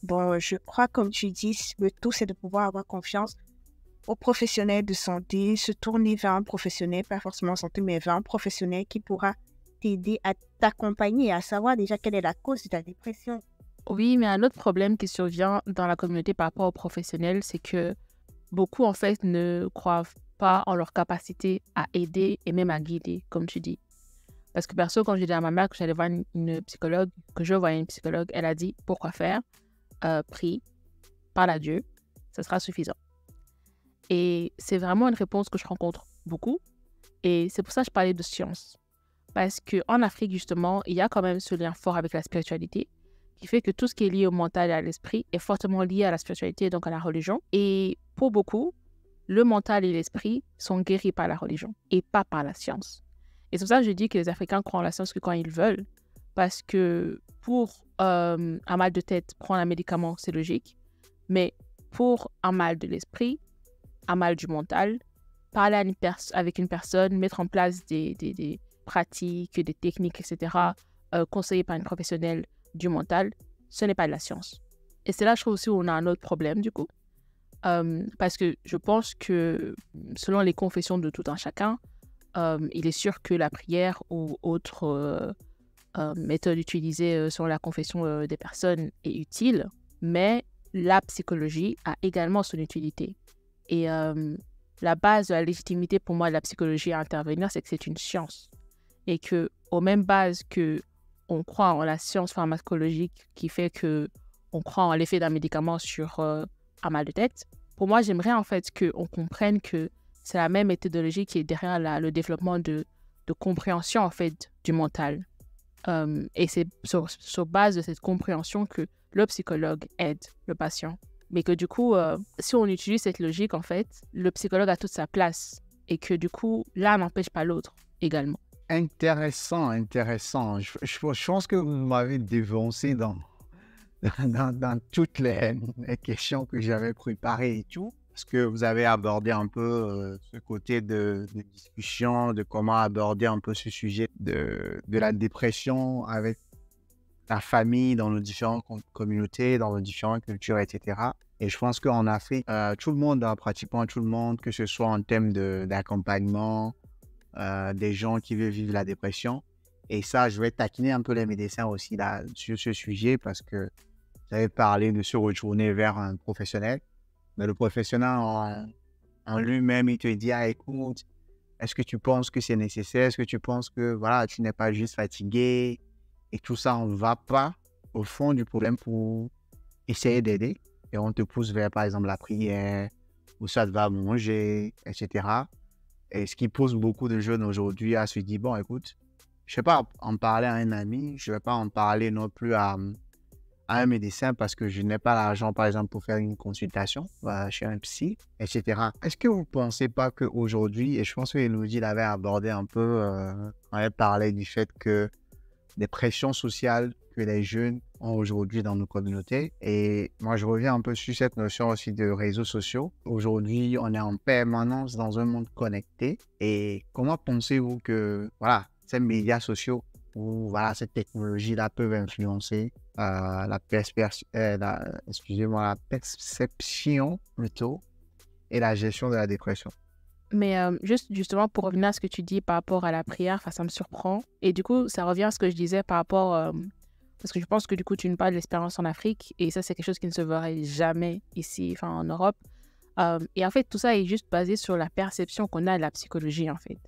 Bon, je crois, comme tu dis, le tout, c'est de pouvoir avoir confiance aux professionnels de santé, se tourner vers un professionnel, pas forcément santé, mais vers un professionnel qui pourra t'aider à t'accompagner, à savoir déjà quelle est la cause de ta dépression. Oui, mais un autre problème qui survient dans la communauté par rapport aux professionnels, c'est que beaucoup, en fait, ne croient pas en leur capacité à aider et même à guider, comme tu dis. Parce que perso, quand j'ai dit à ma mère que j'allais voir une psychologue, que je voyais une psychologue, elle a dit « Pourquoi faire? Prie, parle à Dieu, ça sera suffisant. » Et c'est vraiment une réponse que je rencontre beaucoup. Et c'est pour ça que je parlais de science. Parce qu'en Afrique, justement, il y a quand même ce lien fort avec la spiritualité qui fait que tout ce qui est lié au mental et à l'esprit est fortement lié à la spiritualité, donc à la religion. Et pour beaucoup, le mental et l'esprit sont guéris par la religion et pas par la science. Et c'est pour ça que je dis que les Africains croient en la science que quand ils veulent. Parce que pour un mal de tête, prendre un médicament, c'est logique. Mais pour un mal de l'esprit, un mal du mental, parler avec une personne, mettre en place des pratiques, des techniques, etc., conseillées par une professionnelle du mental, ce n'est pas de la science. Et c'est là, je trouve aussi, où on a un autre problème, du coup. Parce que je pense que, selon les confessions de tout un chacun, il est sûr que la prière ou autre méthode utilisée selon la confession des personnes est utile, mais la psychologie a également son utilité. Et la base de la légitimité pour moi de la psychologie à intervenir, c'est que c'est une science. Et que, aux mêmes bases que on croit en la science pharmacologique qui fait que on croit en l'effet d'un médicament sur un mal de tête, pour moi, j'aimerais en fait qu'on comprenne que c'est la même méthodologie qui est derrière le développement de compréhension en fait du mental. Et c'est sur base de cette compréhension que le psychologue aide le patient. Mais que du coup, si on utilise cette logique, en fait, le psychologue a toute sa place. Et que du coup, l'un n'empêche pas l'autre également. Intéressant. Je pense que vous m'avez dévancé dans toutes les questions que j'avais préparées et tout. Parce que vous avez abordé un peu ce côté de discussion, de comment aborder un peu ce sujet de la dépression avec la famille dans nos différentes communautés, dans nos différentes cultures, etc. Et je pense qu'en Afrique, tout le monde, pratiquement tout le monde, que ce soit en termes d'accompagnement, des gens qui veulent vivre la dépression. Et ça, je vais taquiner un peu les médecins aussi là, sur ce sujet parce que vous avez parlé de se retourner vers un professionnel. Mais le professionnel en lui-même, il te dit, ah, écoute, est-ce que tu penses que c'est nécessaire? Est-ce que tu penses que voilà, tu n'es pas juste fatigué? Et tout ça, on ne va pas au fond du problème pour essayer d'aider. et on te pousse vers, par exemple, la prière, ou ça te va manger, etc. Et ce qui pousse beaucoup de jeunes aujourd'hui à se dire, bon, écoute, je ne vais pas en parler à un ami, je ne vais pas en parler non plus à un médecin parce que je n'ai pas l'argent, par exemple, pour faire une consultation chez un psy, etc. Est-ce que vous ne pensez pas qu'aujourd'hui, et je pense que Elodie l'avait abordé un peu, quand elle parlait du fait que des pressions sociales que les jeunes ont aujourd'hui dans nos communautés. Et moi, je reviens un peu sur cette notion aussi de réseaux sociaux. Aujourd'hui, on est en permanence dans un monde connecté. Et comment pensez-vous que voilà, ces médias sociaux ou voilà, cette technologie-là peuvent influencer la perception plutôt et la gestion de la dépression? Mais justement, pour revenir à ce que tu dis par rapport à la prière, ça me surprend. Et du coup, ça revient à ce que je disais par rapport... parce que je pense que du coup, tu nous parles de l'expérience en Afrique. Et ça, c'est quelque chose qui ne se verrait jamais ici, en Europe. Et en fait, tout ça est juste basé sur la perception qu'on a de la psychologie, en fait.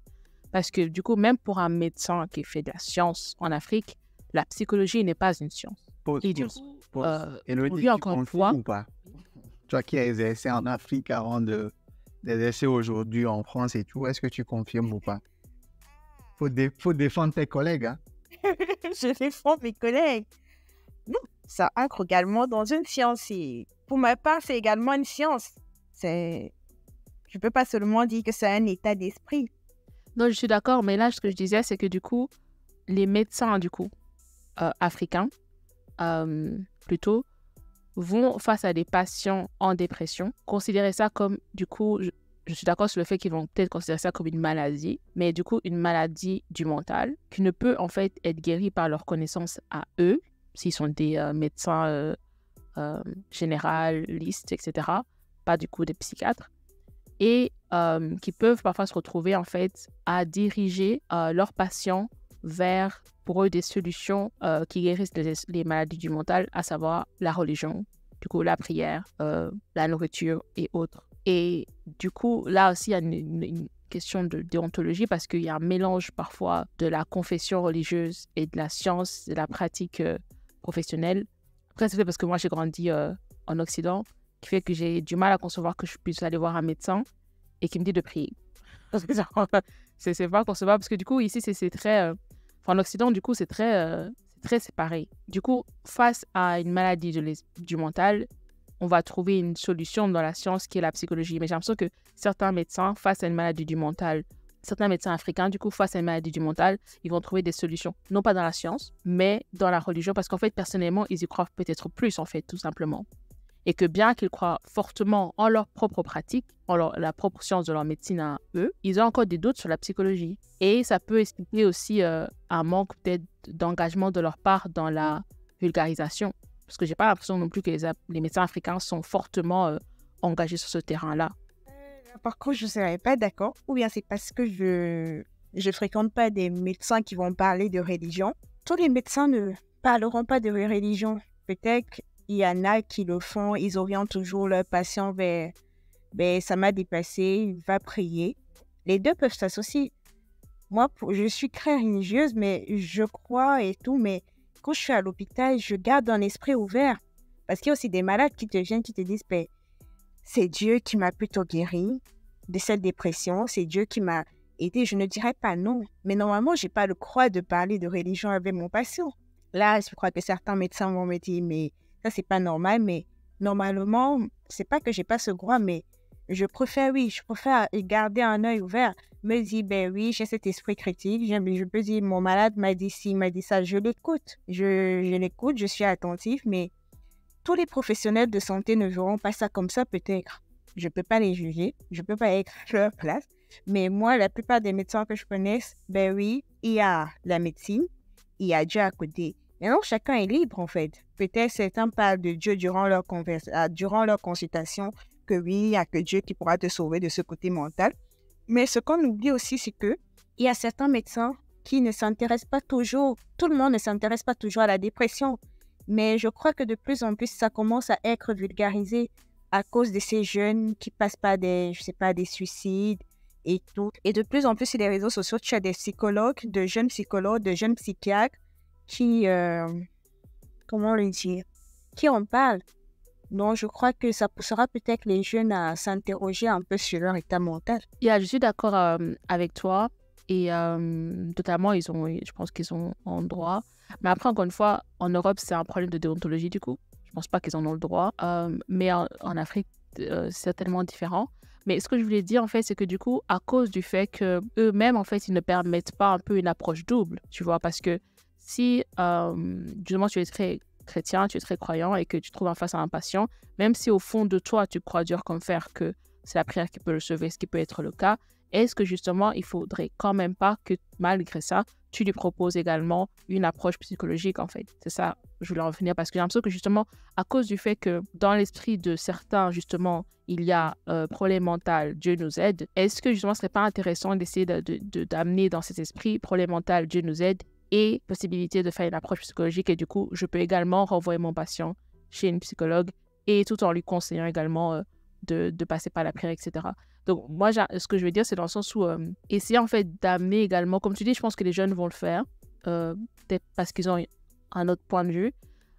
Parce que du coup, même pour un médecin qui fait de la science en Afrique, la psychologie n'est pas une science. Et du coup, Elodie, encore une fois... ou pas? Toi qui as exercé en Afrique avant d'exercer aujourd'hui en France et tout, est-ce que tu confirmes ou pas? Faut défendre tes collègues, hein? Je défends mes collègues. Non, ça ancre également dans une science. Et pour ma part, c'est également une science. Je ne peux pas seulement dire que c'est un état d'esprit. Non, je suis d'accord, mais là, ce que je disais, c'est que du coup, les médecins, du coup, africains, plutôt, vont face à des patients en dépression, considérer ça comme, du coup, je suis d'accord sur le fait qu'ils vont peut-être considérer ça comme une maladie, mais du coup, une maladie du mental qui ne peut en fait être guérie par leur connaissance à eux, s'ils sont des médecins généralistes, etc., pas du coup des psychiatres, et qui peuvent parfois se retrouver en fait à diriger leurs patients vers, pour eux, des solutions qui guérissent les maladies du mental, à savoir la religion, du coup la prière, la nourriture et autres. Et du coup, là aussi, il y a une question de déontologie parce qu'il y a un mélange parfois de la confession religieuse et de la science, de la pratique professionnelle. Après, c'est parce que moi, j'ai grandi en Occident, qui fait que j'ai du mal à concevoir que je puisse aller voir un médecin et qui me dit de prier. C'est pas concevable parce que du coup, ici, c'est très... en Occident, du coup, c'est très séparé. Du coup, face à une maladie du mental, on va trouver une solution dans la science qui est la psychologie. Mais j'ai l'impression que certains médecins, face à une maladie du mental, certains médecins africains, du coup, face à une maladie du mental, ils vont trouver des solutions, non pas dans la science, mais dans la religion, parce qu'en fait, personnellement, ils y croient peut-être plus, en fait, tout simplement. Et que bien qu'ils croient fortement en leur propre pratique, la propre science de leur médecine à eux, ils ont encore des doutes sur la psychologie. Et ça peut expliquer aussi un manque peut-être d'engagement de leur part dans la vulgarisation. Parce que je n'ai pas l'impression non plus que les médecins africains sont fortement engagés sur ce terrain-là. Par contre, je ne serais pas d'accord. Ou bien c'est parce que je ne fréquente pas des médecins qui vont parler de religion. Tous les médecins ne parleront pas de religion. Peut-être il y en a qui le font. Ils orientent toujours leurs patients vers « ça m'a dépassé, va prier ». Les deux peuvent s'associer. Moi, je suis très religieuse, mais je crois et tout, mais quand je suis à l'hôpital, je garde un esprit ouvert. Parce qu'il y a aussi des malades qui te viennent, qui te disent c'est Dieu qui m'a plutôt guéri de cette dépression, c'est Dieu qui m'a aidé. Je ne dirais pas non, mais normalement, je n'ai pas le droit de parler de religion avec mon patient. Là, je crois que certains médecins vont me dire, mais ça, c'est pas normal. Mais normalement, c'est pas que j'ai pas ce droit, mais je préfère garder un œil ouvert. Me dire, oui, j'ai cet esprit critique. Je peux dire, mon malade m'a dit ci, m'a dit ça. Je l'écoute. Je l'écoute, je suis attentif, mais tous les professionnels de santé ne verront pas ça comme ça, peut-être. Je ne peux pas les juger. Je ne peux pas être à leur place. Mais moi, la plupart des médecins que je connais, oui, il y a la médecine, il y a Dieu à côté. Maintenant, chacun est libre, en fait. Peut-être certains parlent de Dieu durant leur consultation, que oui, il n'y a que Dieu qui pourra te sauver de ce côté mental. Mais ce qu'on oublie aussi, c'est qu'il y a certains médecins qui ne s'intéressent pas toujours, tout le monde ne s'intéresse pas toujours à la dépression. Mais je crois que de plus en plus, ça commence à être vulgarisé à cause de ces jeunes qui passent par des suicides et tout. Et de plus en plus, sur les réseaux sociaux, tu as des psychologues, de jeunes psychiatres qui, comment le dire, qui en parlent. Donc, je crois que ça poussera peut-être les jeunes à s'interroger un peu sur leur état mental. Je suis d'accord avec toi. Et totalement, je pense qu'ils ont en droit. Mais après, encore une fois, en Europe, c'est un problème de déontologie du coup. Je pense pas qu'ils en ont le droit. Mais en Afrique, c'est certainement différent. Mais ce que je voulais dire, en fait, c'est que du coup, à cause du fait qu'eux-mêmes, en fait, ils ne permettent pas un peu une approche double, tu vois, parce que si, justement, tu es très chrétien, tu es très croyant et que tu te trouves en face à un patient, même si au fond de toi, tu crois dur comme fer que c'est la prière qui peut le sauver, ce qui peut être le cas, est-ce que justement, il faudrait quand même pas que, malgré ça, tu lui proposes également une approche psychologique, en fait. C'est ça, je voulais en venir, parce que j'ai l'impression que justement, à cause du fait que dans l'esprit de certains, justement, il y a problème mental, Dieu nous aide, est-ce que justement, ce serait pas intéressant d'essayer d'amener dans cet esprit problème mental, Dieu nous aide, et possibilité de faire une approche psychologique, et du coup, je peux également renvoyer mon patient chez une psychologue, et tout en lui conseillant également de passer par la prière, etc. Donc, moi, ce que je veux dire, c'est dans le sens où essayer, en fait, d'amener également, comme tu dis, je pense que les jeunes vont le faire, peut-être parce qu'ils ont un autre point de vue,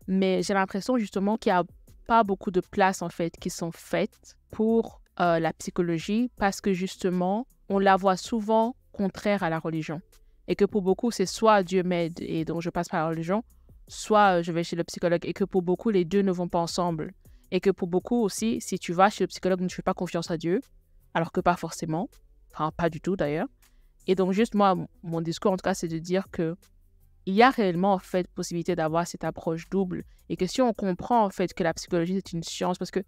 mais j'ai l'impression, justement, qu'il n'y a pas beaucoup de places, en fait, qui sont faites pour la psychologie, parce que, justement, on la voit souvent contraire à la religion. Et que pour beaucoup, c'est soit Dieu m'aide et donc je passe par la religion, soit je vais chez le psychologue. Et que pour beaucoup, les deux ne vont pas ensemble. Et que pour beaucoup aussi, si tu vas chez le psychologue, tu ne fais pas confiance à Dieu, alors que pas forcément, enfin pas du tout d'ailleurs. Et donc juste moi, mon discours en tout cas, c'est de dire que il y a réellement en fait possibilité d'avoir cette approche double et que si on comprend en fait que la psychologie c'est une science, parce que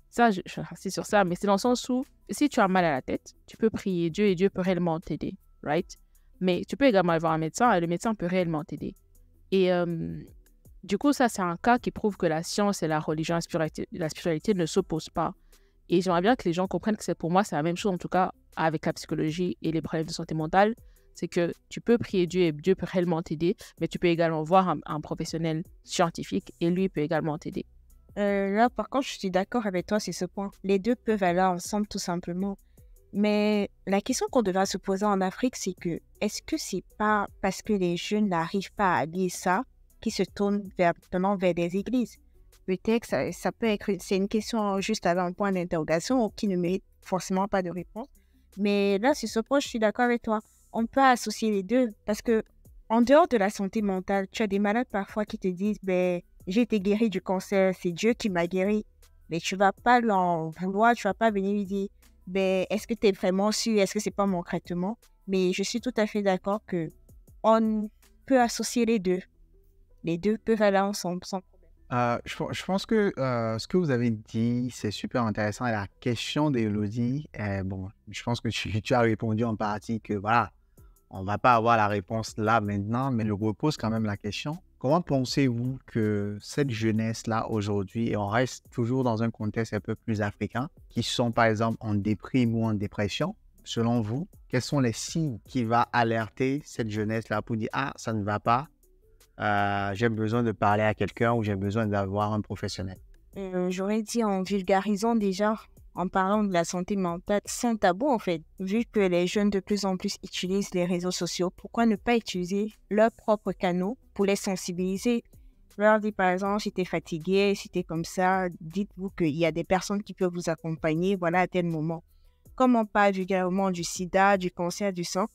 ça, je insiste sur ça, mais c'est dans le sens où si tu as mal à la tête, tu peux prier Dieu et Dieu peut réellement t'aider, right? Mais tu peux également aller voir un médecin et le médecin peut réellement t'aider. Et du coup, ça, c'est un cas qui prouve que la science et la religion, la spiritualité ne s'opposent pas. Et j'aimerais bien que les gens comprennent que pour moi, c'est la même chose, en tout cas, avec la psychologie et les problèmes de santé mentale. C'est que tu peux prier Dieu et Dieu peut réellement t'aider, mais tu peux également voir un professionnel scientifique et lui peut également t'aider. Là, par contre, je suis d'accord avec toi sur ce point. Les deux peuvent aller ensemble, tout simplement. Mais la question qu'on devra se poser en Afrique, c'est que est-ce que c'est pas parce que les jeunes n'arrivent pas à lire ça qu'ils se tournent vers des églises? Peut-être que ça peut être, c'est une question juste avec un point d'interrogation qui ne mérite forcément pas de réponse. Mais là, sur ce point, je suis d'accord avec toi. On peut associer les deux parce que en dehors de la santé mentale, tu as des malades parfois qui te disent, ben, j'ai été guéri du cancer, c'est Dieu qui m'a guéri. Mais tu vas pas l'en vouloir, tu vas pas venir lui dire, ben, est-ce que tu es vraiment sûr, est-ce que c'est pas mon traitement? Mais je suis tout à fait d'accord que on peut associer les deux. Les deux peuvent aller ensemble sans problème. Je pense que ce que vous avez dit, c'est super intéressant. Et la question d'Élodie, bon, je pense que tu as répondu en partie que voilà, on ne va pas avoir la réponse là maintenant, mais je repose quand même la question. Comment pensez-vous que cette jeunesse-là aujourd'hui, et on reste toujours dans un contexte un peu plus africain, qui sont par exemple en déprime ou en dépression, selon vous, quels sont les signes qui vont alerter cette jeunesse-là pour dire « Ah, ça ne va pas, j'ai besoin de parler à quelqu'un ou j'ai besoin d'avoir un professionnel ». J'aurais dit en vulgarisant déjà, en parlant de la santé mentale, c'est un tabou en fait. Vu que les jeunes de plus en plus utilisent les réseaux sociaux, pourquoi ne pas utiliser leurs propres canaux pour les sensibiliser? Leur dire par exemple, si tu es fatigué, si tu es comme ça, dites-vous qu'il y a des personnes qui peuvent vous accompagner, voilà, à tel moment. Comme on parle vulgairement du sida, du cancer du sang,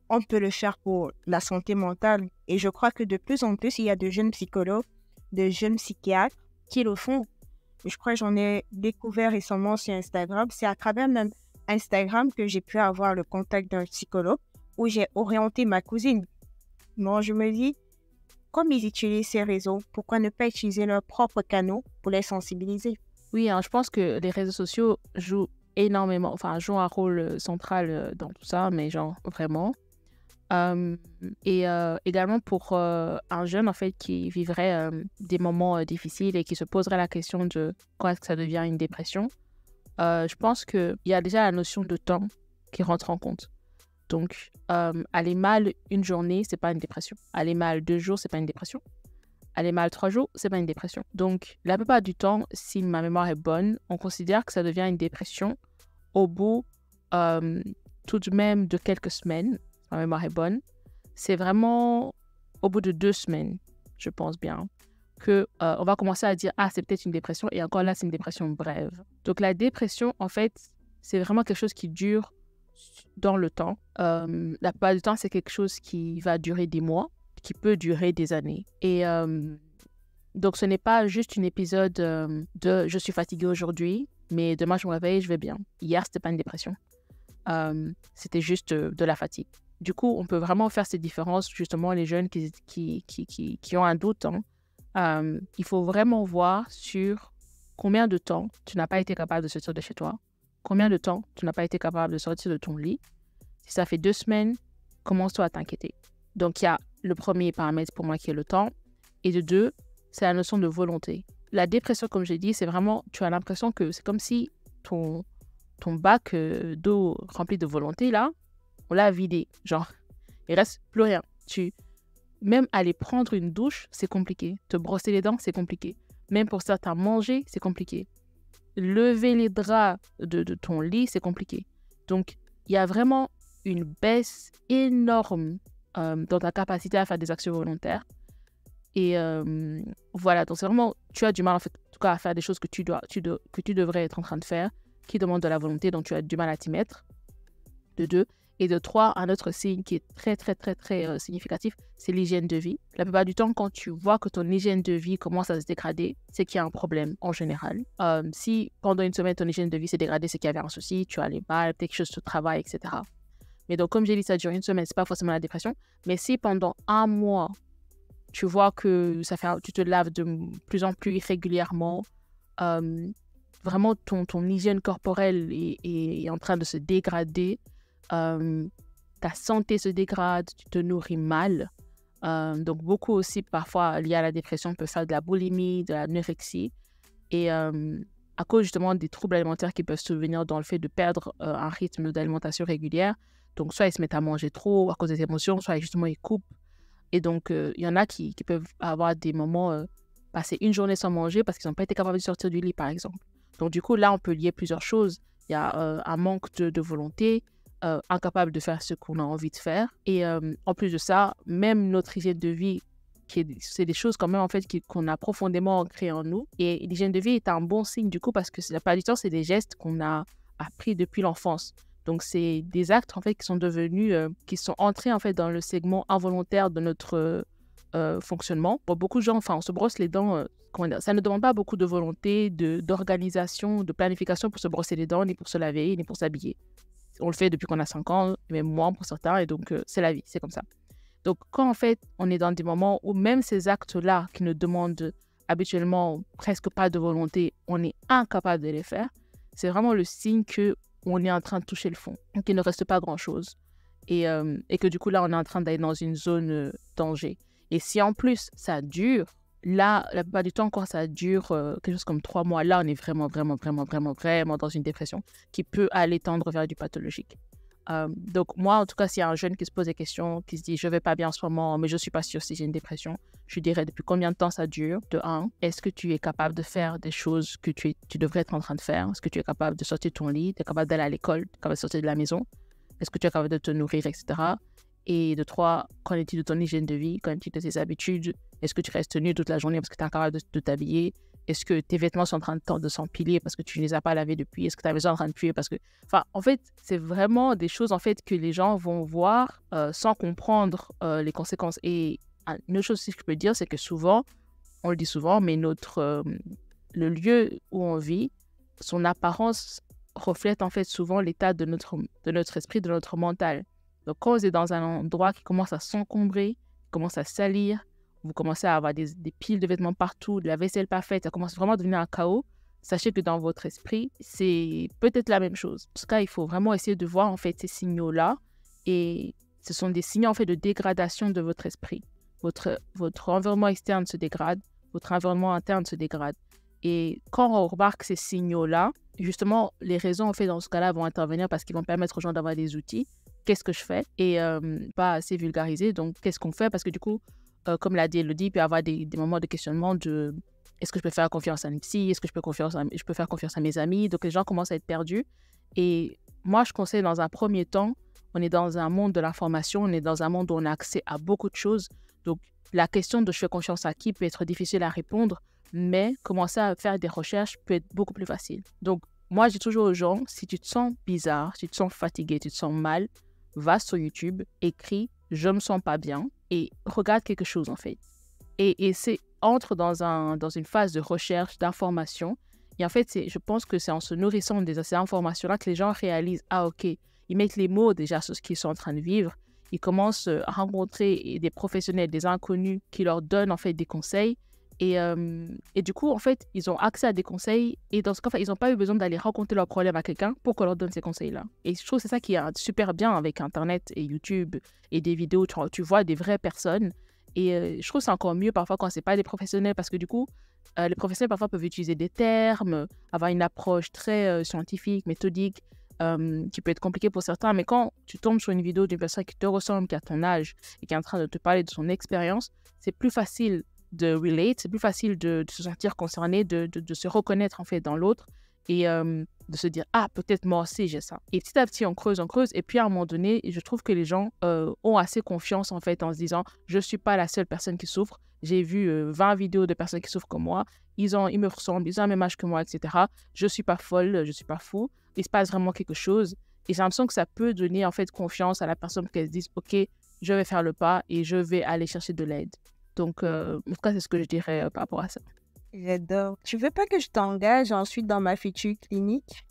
on peut le faire pour la santé mentale. Et je crois que de plus en plus, il y a de jeunes psychologues, de jeunes psychiatres qui le font. Je crois que j'en ai découvert récemment sur Instagram. C'est à travers même Instagram que j'ai pu avoir le contact d'un psychologue où j'ai orienté ma cousine. Moi, je me dis, comme ils utilisent ces réseaux, pourquoi ne pas utiliser leurs propres canaux pour les sensibiliser? Oui, hein, je pense que les réseaux sociaux jouent jouent un rôle central dans tout ça, mais genre vraiment. Également pour un jeune en fait qui vivrait des moments difficiles et qui se poserait la question de quand est-ce que ça devient une dépression, je pense qu'il y a déjà la notion de temps qui rentre en compte. Donc, aller mal une journée, c'est pas une dépression. Aller mal 2 jours, c'est pas une dépression. Aller mal 3 jours, c'est pas une dépression. Donc, la plupart du temps, si ma mémoire est bonne, on considère que ça devient une dépression au bout tout de même de quelques semaines. Ma mémoire est bonne. C'est vraiment au bout de 2 semaines, je pense bien. que on va commencer à dire « Ah, c'est peut-être une dépression » et encore là, c'est une dépression brève. Donc, la dépression, en fait, c'est vraiment quelque chose qui dure dans le temps. La plupart du temps, c'est quelque chose qui va durer des mois, qui peut durer des années. Et donc, ce n'est pas juste un épisode de « Je suis fatiguée aujourd'hui, mais demain, je me réveille, je vais bien ». Hier, ce n'était pas une dépression. C'était juste de la fatigue. Du coup, on peut vraiment faire ces différences, justement, les jeunes qui ont un doute. Il faut vraiment voir sur combien de temps tu n'as pas été capable de sortir de chez toi, combien de temps tu n'as pas été capable de sortir de ton lit. Si ça fait 2 semaines, commence-toi à t'inquiéter. Donc, il y a le premier paramètre pour moi qui est le temps. Et de 2, c'est la notion de volonté. La dépression, comme j'ai dit, c'est vraiment, tu as l'impression que c'est comme si ton bac d'eau rempli de volonté, là, on l'a vidé. Genre, il reste plus rien. Même aller prendre une douche, c'est compliqué. Te brosser les dents, c'est compliqué. Même pour certains, manger, c'est compliqué. Lever les draps de ton lit, c'est compliqué. Donc, il y a vraiment une baisse énorme dans ta capacité à faire des actions volontaires. Et voilà, donc c'est vraiment, tu as du mal en fait, en tout cas, à faire des choses que tu devrais être en train de faire, qui demandent de la volonté, donc tu as du mal à t'y mettre. De 2. Et de 3, un autre signe qui est très, très, très, très significatif, c'est l'hygiène de vie. La plupart du temps, quand tu vois que ton hygiène de vie commence à se dégrader, c'est qu'il y a un problème en général. Si pendant une semaine, ton hygiène de vie s'est dégradée, c'est qu'il y avait un souci, tu allais mal, quelque chose sur le travail, etc. Mais donc, comme j'ai dit, ça dure une semaine, c'est pas forcément la dépression. Mais si pendant un mois, tu vois que tu te laves de plus en plus régulièrement, vraiment ton hygiène corporelle est en train de se dégrader, ta santé se dégrade, tu te nourris mal. Donc beaucoup aussi parfois lié à la dépression peut faire de la boulimie, de l'anorexie. Et à cause justement des troubles alimentaires qui peuvent survenir dans le fait de perdre un rythme d'alimentation régulière. Donc soit ils se mettent à manger trop à cause des émotions, soit justement ils coupent. Et donc il y en a qui peuvent avoir des moments, passer une journée sans manger parce qu'ils n'ont pas été capables de sortir du lit par exemple. Donc du coup là on peut lier plusieurs choses. Il y a un manque de volonté, incapable de faire ce qu'on a envie de faire. Et en plus de ça, même notre hygiène de vie, c'est des choses quand même en fait qu'on a profondément ancrées en nous. Et l'hygiène de vie est un bon signe du coup parce que la plupart du temps, c'est des gestes qu'on a appris depuis l'enfance. Donc, c'est des actes en fait qui sont devenus, qui sont entrés en fait dans le segment involontaire de notre fonctionnement. Pour beaucoup de gens, enfin, on se brosse les dents, ça ne demande pas beaucoup de volonté, d'organisation, de planification pour se brosser les dents, ni pour se laver, ni pour s'habiller. On le fait depuis qu'on a 5 ans, même moins pour certains, et donc c'est la vie, c'est comme ça. Donc, quand en fait, on est dans des moments où même ces actes-là qui ne demandent habituellement presque pas de volonté, on est incapable de les faire, c'est vraiment le signe qu'on est en train de toucher le fond, qu'il ne reste pas grand-chose. Et que du coup, là, on est en train d'aller dans une zone danger. Et si en plus, ça dure, là, la plupart du temps, quand ça dure quelque chose comme 3 mois, là, on est vraiment dans une dépression qui peut aller tendre vers du pathologique. Donc, moi, en tout cas, s'il y a un jeune qui se pose des questions, qui se dit « je ne vais pas bien en ce moment, mais je ne suis pas sûre si j'ai une dépression », je dirais depuis combien de temps ça dure. De 1, est-ce que tu es capable de faire des choses que tu devrais être en train de faire? Est-ce que tu es capable de sortir de ton lit? Tu es capable d'aller à l'école? Tu es capable de sortir de la maison? Est-ce que tu es capable de te nourrir, etc. Et de 3, qu'en est-il de ton hygiène de vie? Qu'en est-il de tes habitudes? Est-ce que tu restes nu toute la journée parce que tu es incapable de t'habiller? Est-ce que tes vêtements sont en train de s'empiler parce que tu ne les as pas lavés depuis? Est-ce que ta maison est en train de puer parce que... Enfin, en fait, c'est vraiment des choses en fait, que les gens vont voir sans comprendre les conséquences. Et une autre chose aussi que je peux dire, c'est que souvent, on le dit souvent, mais le lieu où on vit, son apparence reflète en fait souvent l'état de notre esprit, de notre mental. Donc, quand vous êtes dans un endroit qui commence à s'encombrer, qui commence à salir, vous commencez à avoir des piles de vêtements partout, de la vaisselle pas faite, ça commence vraiment à devenir un chaos, sachez que dans votre esprit, c'est peut-être la même chose. En tout cas, il faut vraiment essayer de voir en fait ces signaux-là et ce sont des signaux en fait de dégradation de votre esprit. Votre environnement externe se dégrade, votre environnement interne se dégrade. Et quand on remarque ces signaux-là, justement, les raisons en fait dans ce cas-là vont intervenir parce qu'ils vont permettre aux gens d'avoir des outils. Qu'est-ce que je fais? Et pas assez vulgarisé, donc qu'est-ce qu'on fait? Parce que du coup, comme l'a dit Elodie, il peut y avoir des moments de questionnement de est-ce que je peux faire confiance à une psy? Est-ce que je peux faire confiance à mes amis? Donc les gens commencent à être perdus. Et moi, je conseille dans un premier temps, on est dans un monde de l'information, on est dans un monde où on a accès à beaucoup de choses. Donc la question de je fais confiance à qui peut être difficile à répondre, mais commencer à faire des recherches peut être beaucoup plus facile. Donc, moi, j'ai toujours aux gens, si tu te sens bizarre, si tu te sens fatigué, tu te sens mal, va sur YouTube, écris « je me sens pas bien » et regarde quelque chose en fait. Et c'est entre dans une phase de recherche, d'information. Et en fait, je pense que c'est en se nourrissant de ces informations-là que les gens réalisent « ah ok », ils mettent les mots déjà sur ce qu'ils sont en train de vivre. Ils commencent à rencontrer des professionnels, des inconnus qui leur donnent en fait des conseils. Et du coup, en fait, ils ont accès à des conseils. Et dans ce cas, ils n'ont pas eu besoin d'aller raconter leurs problèmes à quelqu'un pour qu'on leur donne ces conseils-là. Et je trouve que c'est ça qui est super bien avec Internet et YouTube et des vidéos. Tu vois des vraies personnes. Et je trouve que c'est encore mieux parfois quand ce n'est pas des professionnels parce que du coup, les professionnels parfois peuvent utiliser des termes, avoir une approche très scientifique, méthodique, qui peut être compliquée pour certains. Mais quand tu tombes sur une vidéo d'une personne qui te ressemble, qui a ton âge et qui est en train de te parler de son expérience, c'est plus facile de relate, c'est plus facile de se sentir concerné, de se reconnaître en fait dans l'autre et de se dire « ah, peut-être moi aussi j'ai ça ». Et petit à petit, on creuse et puis à un moment donné, je trouve que les gens ont assez confiance en fait en se disant « je ne suis pas la seule personne qui souffre, j'ai vu 20 vidéos de personnes qui souffrent comme moi, ils me ressemblent, ils ont le même âge que moi, etc. Je ne suis pas folle, je ne suis pas fou, il se passe vraiment quelque chose ». Et j'ai l'impression que ça peut donner en fait confiance à la personne pour qu'elle se dise « ok, je vais faire le pas et je vais aller chercher de l'aide ». Donc, en tout cas, c'est ce que je dirais par rapport à ça. J'adore. Tu veux pas que je t'engage ensuite dans ma future clinique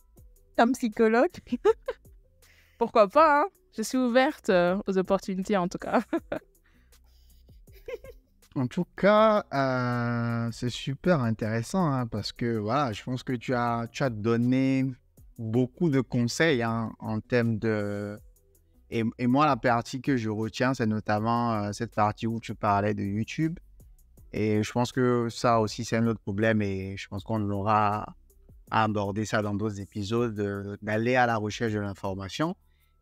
comme psychologue? Pourquoi pas, hein? Je suis ouverte aux opportunités, en tout cas. En tout cas, c'est super intéressant hein, parce que voilà, je pense que tu as donné beaucoup de conseils hein, en termes de... Et moi, la partie que je retiens, c'est notamment cette partie où tu parlais de YouTube. Et je pense que ça aussi, c'est un autre problème et je pense qu'on aura à aborder ça dans d'autres épisodes, d'aller à la recherche de l'information.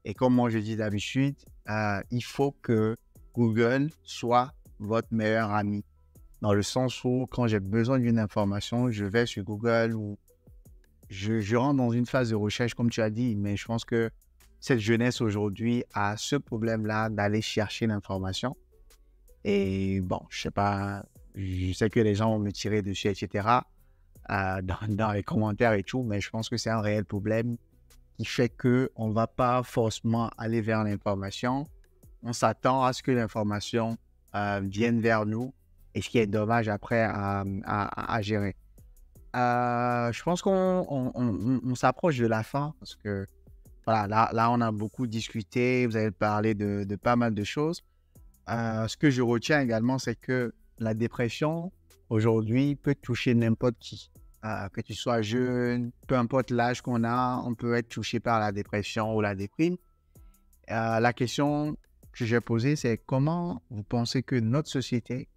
Et comme moi, je dis d'habitude, il faut que Google soit votre meilleur ami. Dans le sens où, quand j'ai besoin d'une information, je vais sur Google ou je rentre dans une phase de recherche, comme tu as dit. Mais je pense que cette jeunesse aujourd'hui a ce problème-là d'aller chercher l'information. Et bon, je sais que les gens vont me tirer dessus, etc. Dans les commentaires et tout, mais je pense que c'est un réel problème qui fait qu'on ne va pas forcément aller vers l'information. On s'attend à ce que l'information vienne vers nous et ce qui est dommage après à gérer. Je pense qu'on s'approche de la fin parce que voilà, là, on a beaucoup discuté, vous avez parlé de pas mal de choses. Ce que je retiens également, c'est que la dépression, aujourd'hui, peut toucher n'importe qui. Que tu sois jeune, peu importe l'âge qu'on a, on peut être touché par la dépression ou la déprime. La question que j'ai posée, c'est comment vous pensez que notre société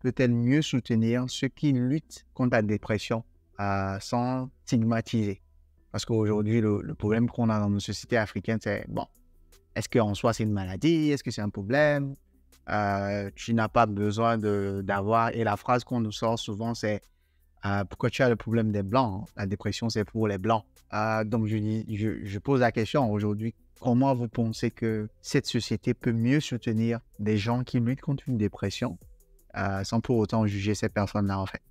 peut-elle mieux soutenir ceux qui luttent contre la dépression sans stigmatiser? Parce qu'aujourd'hui, le problème qu'on a dans nos sociétés africaines, c'est bon, est-ce qu'en soi c'est une maladie? Est-ce que c'est un problème? Tu n'as pas besoin d'avoir... Et la phrase qu'on nous sort souvent, c'est pourquoi tu as le problème des Blancs? Hein? La dépression, c'est pour les Blancs. Donc, je pose la question aujourd'hui. Comment vous pensez que cette société peut mieux soutenir des gens qui luttent contre une dépression sans pour autant juger ces personnes-là, en fait?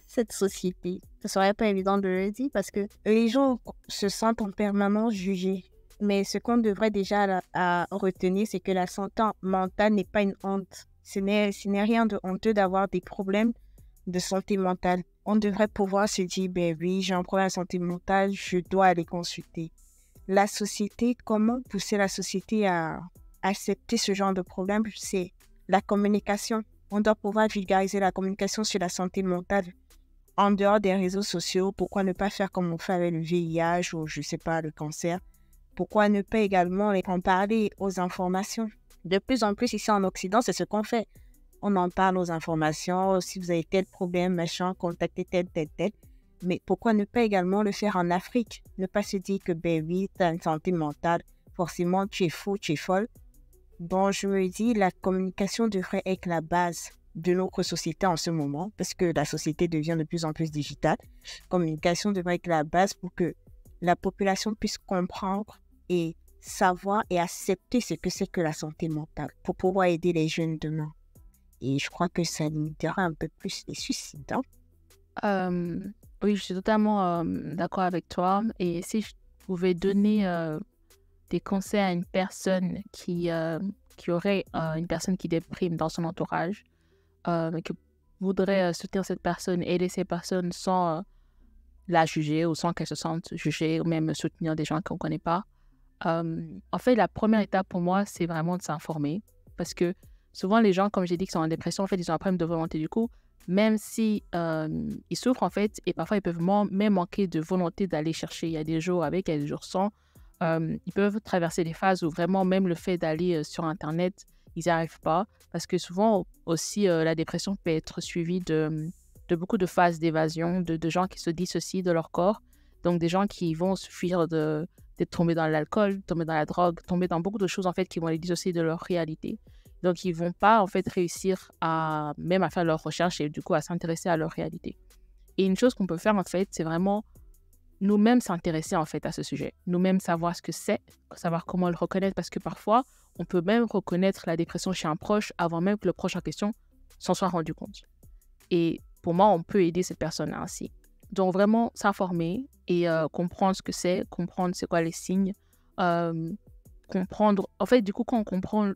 Cette société, ce serait pas évident de le dire parce que les gens se sentent en permanence jugés. Mais ce qu'on devrait déjà à retenir, c'est que la santé mentale n'est pas une honte. Ce n'est rien de honteux d'avoir des problèmes de santé mentale. On devrait pouvoir se dire, ben oui, j'ai un problème de santé mentale, je dois aller consulter. La société, comment pousser la société à accepter ce genre de problème? C'est la communication. On doit pouvoir vulgariser la communication sur la santé mentale. En dehors des réseaux sociaux, pourquoi ne pas faire comme on fait avec le VIH ou, je ne sais pas, le cancer? Pourquoi ne pas également en parler aux informations? De plus en plus, ici en Occident, c'est ce qu'on fait. On en parle aux informations. Si vous avez tel problème, machin, contactez tel. Mais pourquoi ne pas également le faire en Afrique? Ne pas se dire que, ben oui, tu as une santé mentale, forcément, tu es fou, tu es folle. Donc, je me dis, la communication devrait être la base de notre société en ce moment, parce que la société devient de plus en plus digitale. La communication devrait être la base pour que la population puisse comprendre et savoir et accepter ce que c'est que la santé mentale pour pouvoir aider les jeunes demain. Et je crois que ça limitera un peu plus les suicides. Hein. Oui, je suis totalement d'accord avec toi. Et si je pouvais donner des conseils à une personne qui aurait une personne qui déprime dans son entourage, qui voudrait soutenir cette personne, aider cette personne sans la juger ou sans qu'elle se sente jugée ou même soutenir des gens qu'on ne connaît pas. En fait, la première étape pour moi, c'est vraiment de s'informer parce que souvent les gens, comme j'ai dit, qui sont en dépression, en fait, ils ont un problème de volonté du coup. Même si ils souffrent, en fait, et parfois ils peuvent même manquer de volonté d'aller chercher. Il y a des jours avec, il y a des jours sans. Ils peuvent traverser des phases où vraiment, même le fait d'aller sur Internet, ils n'y arrivent pas. Parce que souvent aussi, la dépression peut être suivie de beaucoup de phases d'évasion, de gens qui se dissocient de leur corps. Donc, des gens qui vont suffire d'être tombés dans l'alcool, tomber dans la drogue, tomber dans beaucoup de choses, en fait, qui vont les dissocier de leur réalité. Donc, ils ne vont pas, en fait, réussir même à faire leurs recherches et du coup, à s'intéresser à leur réalité. Et une chose qu'on peut faire, en fait, c'est vraiment nous-mêmes s'intéresser, en fait, à ce sujet. Nous-mêmes savoir ce que c'est, savoir comment le reconnaître, parce que parfois, on peut même reconnaître la dépression chez un proche avant même que le proche en question s'en soit rendu compte. Et pour moi, on peut aider cette personne ainsi. Donc, vraiment s'informer et comprendre ce que c'est, comprendre c'est quoi les signes, comprendre... En fait, du coup, quand on comprend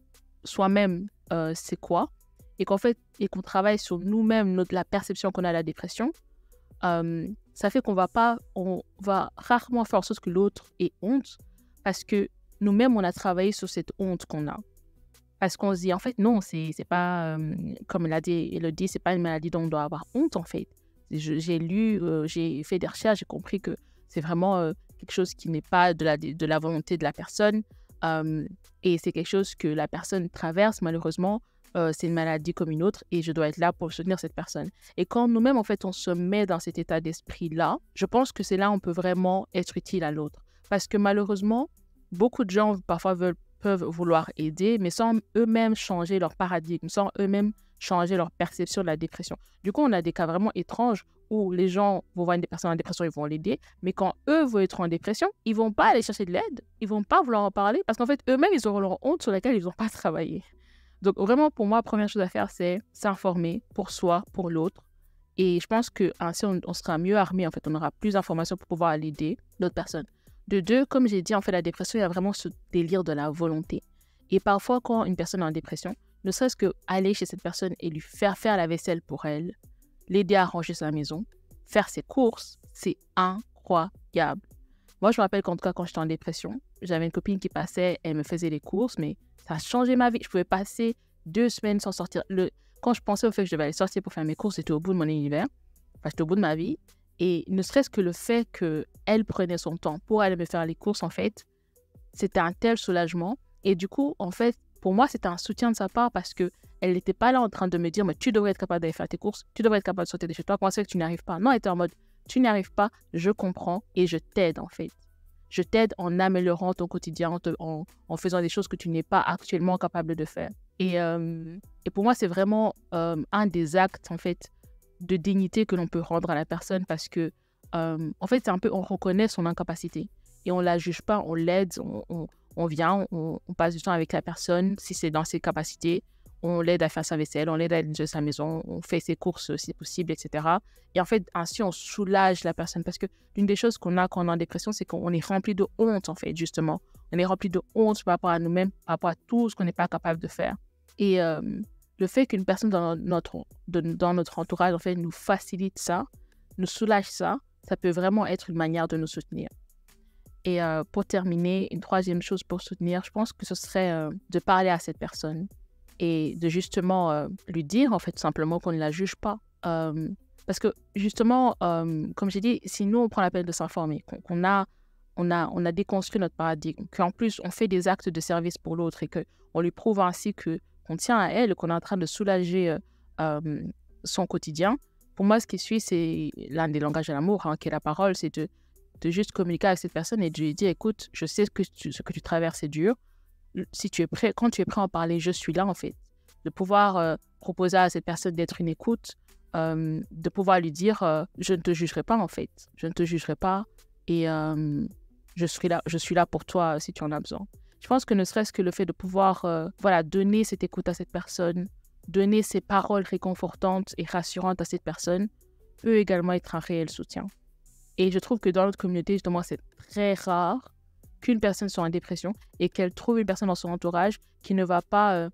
soi-même c'est quoi et qu'on travaille sur nous-mêmes la perception qu'on a de la dépression, ça fait on va rarement faire en sorte que l'autre ait honte parce que nous-mêmes on a travaillé sur cette honte qu'on a parce qu'on se dit en fait non, c'est pas comme Elodie, c'est pas une maladie dont on doit avoir honte en fait. J'ai lu, j'ai fait des recherches, j'ai compris que c'est vraiment quelque chose qui n'est pas de la volonté de la personne. Et c'est quelque chose que la personne traverse, malheureusement. C'est une maladie comme une autre et je dois être là pour soutenir cette personne. Et quand nous-mêmes, en fait, on se met dans cet état d'esprit-là, je pense que c'est là où on peut vraiment être utile à l'autre. Parce que malheureusement, beaucoup de gens parfois peuvent vouloir aider, mais sans eux-mêmes changer leur paradigme, sans eux-mêmes changer leur perception de la dépression. Du coup, on a des cas vraiment étranges où les gens vont voir une personne en dépression, ils vont l'aider, mais quand eux vont être en dépression, ils vont pas aller chercher de l'aide, ils vont pas vouloir en parler parce qu'en fait, eux-mêmes, ils auront leur honte sur laquelle ils n'ont pas travaillé. Donc vraiment, pour moi, la première chose à faire, c'est s'informer pour soi, pour l'autre. Et je pense qu'ainsi, on sera mieux armé, en fait, on aura plus d'informations pour pouvoir aider l'autre personne. De deux, comme j'ai dit, en fait, la dépression, il y a vraiment ce délire de la volonté. Et parfois, quand une personne est en dépression, ne serait-ce qu'aller chez cette personne et lui faire la vaisselle pour elle, l'aider à ranger sa maison, faire ses courses, c'est incroyable. Moi, je me rappelle qu'en tout cas, quand j'étais en dépression, j'avais une copine qui passait, elle me faisait les courses, mais ça a changé ma vie. Je pouvais passer 2 semaines sans sortir. Quand je pensais au fait que je devais aller sortir pour faire mes courses, j'étais au bout de mon univers. Enfin, j'étais au bout de ma vie. Et ne serait-ce que le fait qu'elle prenait son temps pour aller me faire les courses, en fait, c'était un tel soulagement. Et du coup, en fait, pour moi, c'était un soutien de sa part parce qu'elle n'était pas là en train de me dire « Mais tu devrais être capable d'aller faire tes courses, tu devrais être capable de sortir de chez toi, comment c'est que tu n'y arrives pas ?» Non, elle était en mode « Tu n'y arrives pas, je comprends et je t'aide, en fait. Je t'aide en améliorant ton quotidien, en faisant des choses que tu n'es pas actuellement capable de faire. » Et pour moi, c'est vraiment un des actes, en fait, de dignité que l'on peut rendre à la personne parce que, en fait, c'est un peu, on reconnaît son incapacité et on ne la juge pas, on l'aide, on vient, on passe du temps avec la personne, si c'est dans ses capacités, on l'aide à faire sa vaisselle, on l'aide à nettoyer sa maison, on fait ses courses si possible, etc. Et en fait, ainsi, on soulage la personne parce que l'une des choses qu'on a quand on est en dépression, c'est qu'on est rempli de honte, en fait, justement. On est rempli de honte par rapport à nous-mêmes, par rapport à tout ce qu'on n'est pas capable de faire. Et le fait qu'une personne dans notre entourage, en fait, nous facilite ça, nous soulage ça, ça peut vraiment être une manière de nous soutenir. Et pour terminer, une troisième chose pour soutenir, je pense que ce serait de parler à cette personne et de justement lui dire, en fait, tout simplement qu'on ne la juge pas. Parce que justement, comme j'ai dit, si nous, on prend la peine de s'informer, qu'on a déconstruit notre paradigme, qu'en plus, on fait des actes de service pour l'autre et qu'on lui prouve ainsi qu'on tient à elle, qu'on est en train de soulager son quotidien, pour moi, ce qui suit, c'est l'un des langages de l'amour, qui est la parole, c'est de juste communiquer avec cette personne et de lui dire, écoute, je sais que ce que tu traverses est dur. Si tu es prêt, quand tu es prêt à en parler, je suis là, en fait. De pouvoir proposer à cette personne d'être une écoute, de pouvoir lui dire, je ne te jugerai pas, en fait. Je ne te jugerai pas. Et je suis là pour toi si tu en as besoin. Je pense que ne serait-ce que le fait de pouvoir donner cette écoute à cette personne, donner ces paroles réconfortantes et rassurantes à cette personne peut également être un réel soutien. Et je trouve que dans notre communauté, justement, c'est très rare qu'une personne soit en dépression et qu'elle trouve une personne dans son entourage qui ne va pas,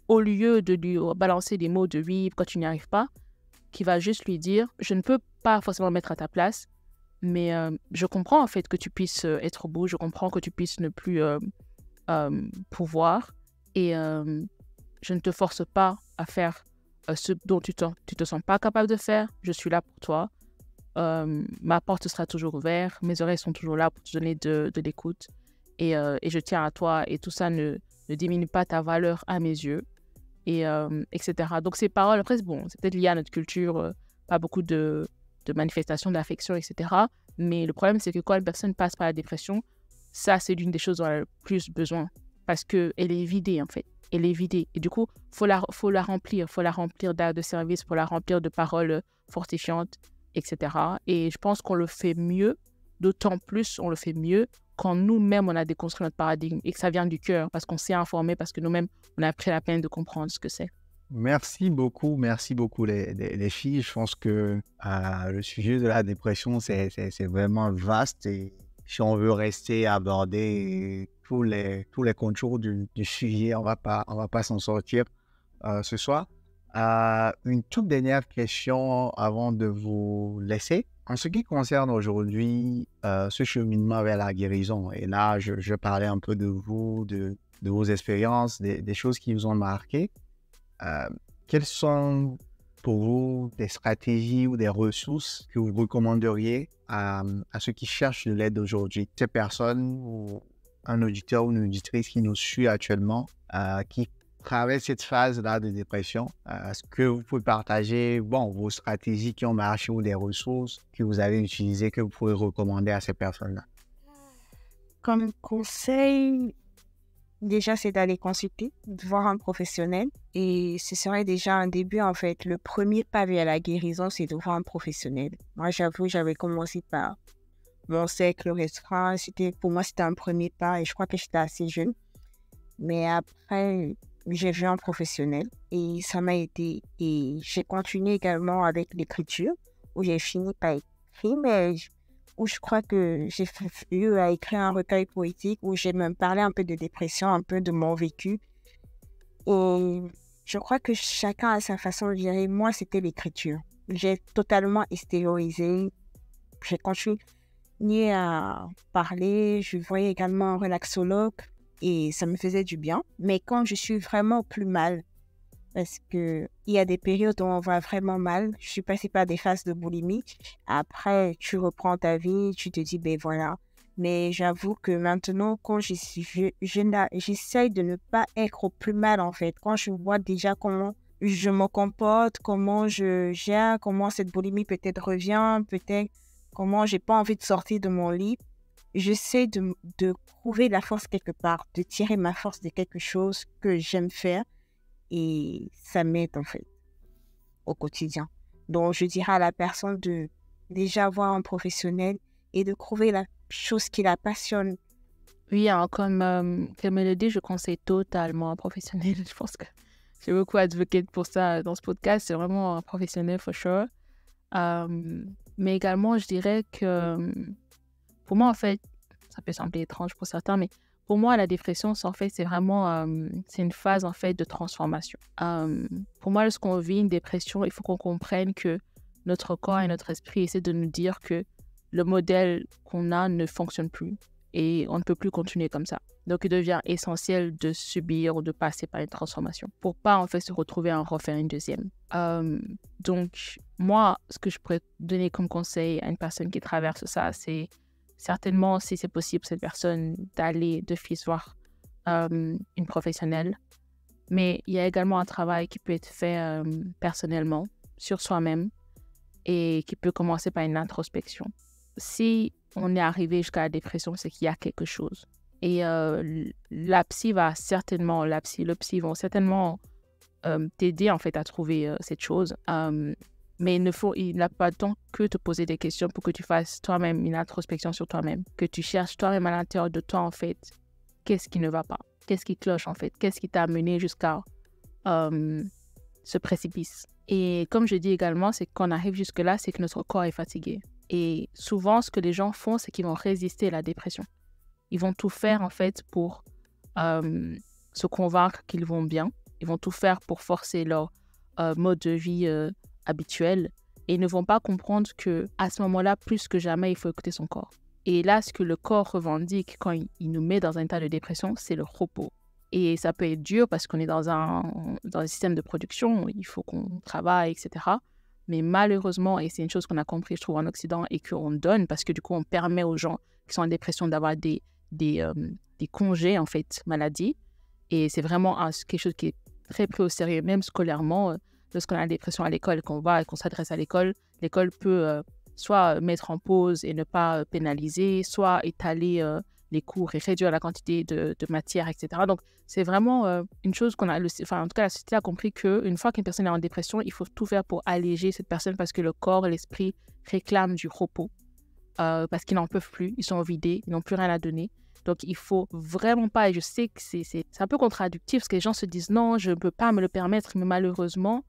au lieu de lui balancer des mots de « oui, quand tu n'y arrives pas », qui va juste lui dire « je ne peux pas forcément me mettre à ta place, mais je comprends en fait que tu puisses être au bout, je comprends que tu puisses ne plus pouvoir et je ne te force pas à faire ce dont tu te sens pas capable de faire, je suis là pour toi. Ma porte sera toujours ouverte, mes oreilles sont toujours là pour te donner de l'écoute et je tiens à toi et tout ça ne diminue pas ta valeur à mes yeux et etc. Donc ces paroles, après bon, c'est peut-être lié à notre culture, pas beaucoup de manifestations d'affection, etc. Mais le problème, c'est que quand une personne passe par la dépression, ça, c'est l'une des choses dont elle a le plus besoin parce qu'elle est vidée, en fait. Elle est vidée. Et du coup, faut la remplir. Il faut la remplir d'actes de service, il faut la remplir de paroles fortifiantes, etc. Et je pense qu'on le fait mieux, d'autant plus on le fait mieux quand nous-mêmes, on a déconstruit notre paradigme et que ça vient du cœur parce qu'on s'est informé, parce que nous-mêmes, on a pris la peine de comprendre ce que c'est. Merci beaucoup les filles. Je pense que le sujet de la dépression, c'est vraiment vaste et si on veut rester à aborder tous les contours du sujet, on va pas s'en sortir ce soir. Une toute dernière question avant de vous laisser. En ce qui concerne aujourd'hui ce cheminement vers la guérison, et là, je parlais un peu de vous, de vos expériences, des choses qui vous ont marqué. Quelles sont pour vous des stratégies ou des ressources que vous recommanderiez à ceux qui cherchent de l'aide aujourd'hui? Ces personnes ou un auditeur ou une auditrice qui nous suit actuellement, qui traverse cette phase-là de dépression, est-ce que vous pouvez partager vos stratégies qui ont marché ou des ressources que vous avez utilisées que vous pouvez recommander à ces personnes-là? Comme conseil, déjà, c'est d'aller consulter, de voir un professionnel. Et ce serait déjà un début, en fait. Le premier pas vers la guérison, c'est de voir un professionnel. Moi, j'avoue, j'avais commencé par mon cercle restreint. Pour moi, c'était un premier pas et je crois que j'étais assez jeune. Mais après, j'ai vu un professionnel et ça m'a aidé. Et j'ai continué également avec l'écriture, où j'ai fini par écrire, mais où je crois que j'ai eu à écrire un recueil poétique où j'ai même parlé un peu de dépression, un peu de mon vécu. Et je crois que chacun a sa façon de gérer. Moi, c'était l'écriture. J'ai totalement extériorisé. J'ai continué à parler. Je voyais également un relaxologue et ça me faisait du bien. Mais quand je suis vraiment plus mal, parce qu'il y a des périodes où on va vraiment mal. Je suis passée par des phases de boulimie. Après, tu reprends ta vie, tu te dis, ben voilà. Mais j'avoue que maintenant, quand j'essaye de ne pas être au plus mal, en fait. Quand je vois déjà comment je me comporte, comment je gère, comment cette boulimie peut-être revient, peut-être comment j'ai pas envie de sortir de mon lit, j'essaie de trouver la force quelque part, de tirer ma force de quelque chose que j'aime faire. Et ça m'aide en fait au quotidien. Donc je dirais à la personne de déjà voir un professionnel et de trouver la chose qui la passionne. Oui, hein, comme Mélodie, je conseille totalement un professionnel. Je pense que j'ai beaucoup advoqué pour ça dans ce podcast. C'est vraiment un professionnel, for sure. Mais également, je dirais que pour moi, en fait, ça peut sembler étrange pour certains, mais pour moi, la dépression, c'est vraiment c'est une phase en fait de transformation. Pour moi, lorsqu'on vit une dépression, il faut qu'on comprenne que notre corps et notre esprit essaient de nous dire que le modèle qu'on a ne fonctionne plus et on ne peut plus continuer comme ça. Donc, il devient essentiel de subir ou de passer par une transformation pour pas en fait se retrouver à en refaire une deuxième. Donc, moi, ce que je pourrais donner comme conseil à une personne qui traverse ça, c'est certainement, si c'est possible, cette personne d'aller d'office voir une professionnelle. Mais il y a également un travail qui peut être fait personnellement sur soi-même et qui peut commencer par une introspection. Si on est arrivé jusqu'à la dépression, c'est qu'il y a quelque chose. Et le psy vont certainement t'aider en fait à trouver cette chose. Mais il n'a pas de temps que te poser des questions pour que tu fasses toi-même une introspection sur toi-même, que tu cherches toi-même à l'intérieur de toi, en fait, qu'est-ce qui ne va pas, qu'est-ce qui cloche, en fait, qu'est-ce qui t'a amené jusqu'à ce précipice. Et comme je dis également, c'est qu'on arrive jusque-là, c'est que notre corps est fatigué. Et souvent, ce que les gens font, c'est qu'ils vont résister à la dépression. Ils vont tout faire, en fait, pour se convaincre qu'ils vont bien. Ils vont tout faire pour forcer leur mode de vie habituel. Et ils ne vont pas comprendre qu'à ce moment-là, plus que jamais, il faut écouter son corps. Et là, ce que le corps revendique quand il nous met dans un état de dépression, c'est le repos. Et ça peut être dur parce qu'on est dans un système de production, il faut qu'on travaille, etc. Mais malheureusement, et c'est une chose qu'on a compris, je trouve, en Occident, et qu'on donne, parce que du coup, on permet aux gens qui sont en dépression d'avoir des congés, en fait, maladie. Et c'est vraiment quelque chose qui est très pris au sérieux, même scolairement. Lorsqu'on a la dépression à l'école, qu'on va et qu'on s'adresse à l'école peut soit mettre en pause et ne pas pénaliser, soit étaler les cours et réduire la quantité de matière, etc. Donc, c'est vraiment une chose en tout cas, la société a compris qu'une fois qu'une personne est en dépression, il faut tout faire pour alléger cette personne parce que le corps et l'esprit réclament du repos, parce qu'ils n'en peuvent plus, ils sont vidés, ils n'ont plus rien à donner. Donc, il faut vraiment pas, et je sais que c'est un peu contradictif parce que les gens se disent non, je ne peux pas me le permettre, mais malheureusement,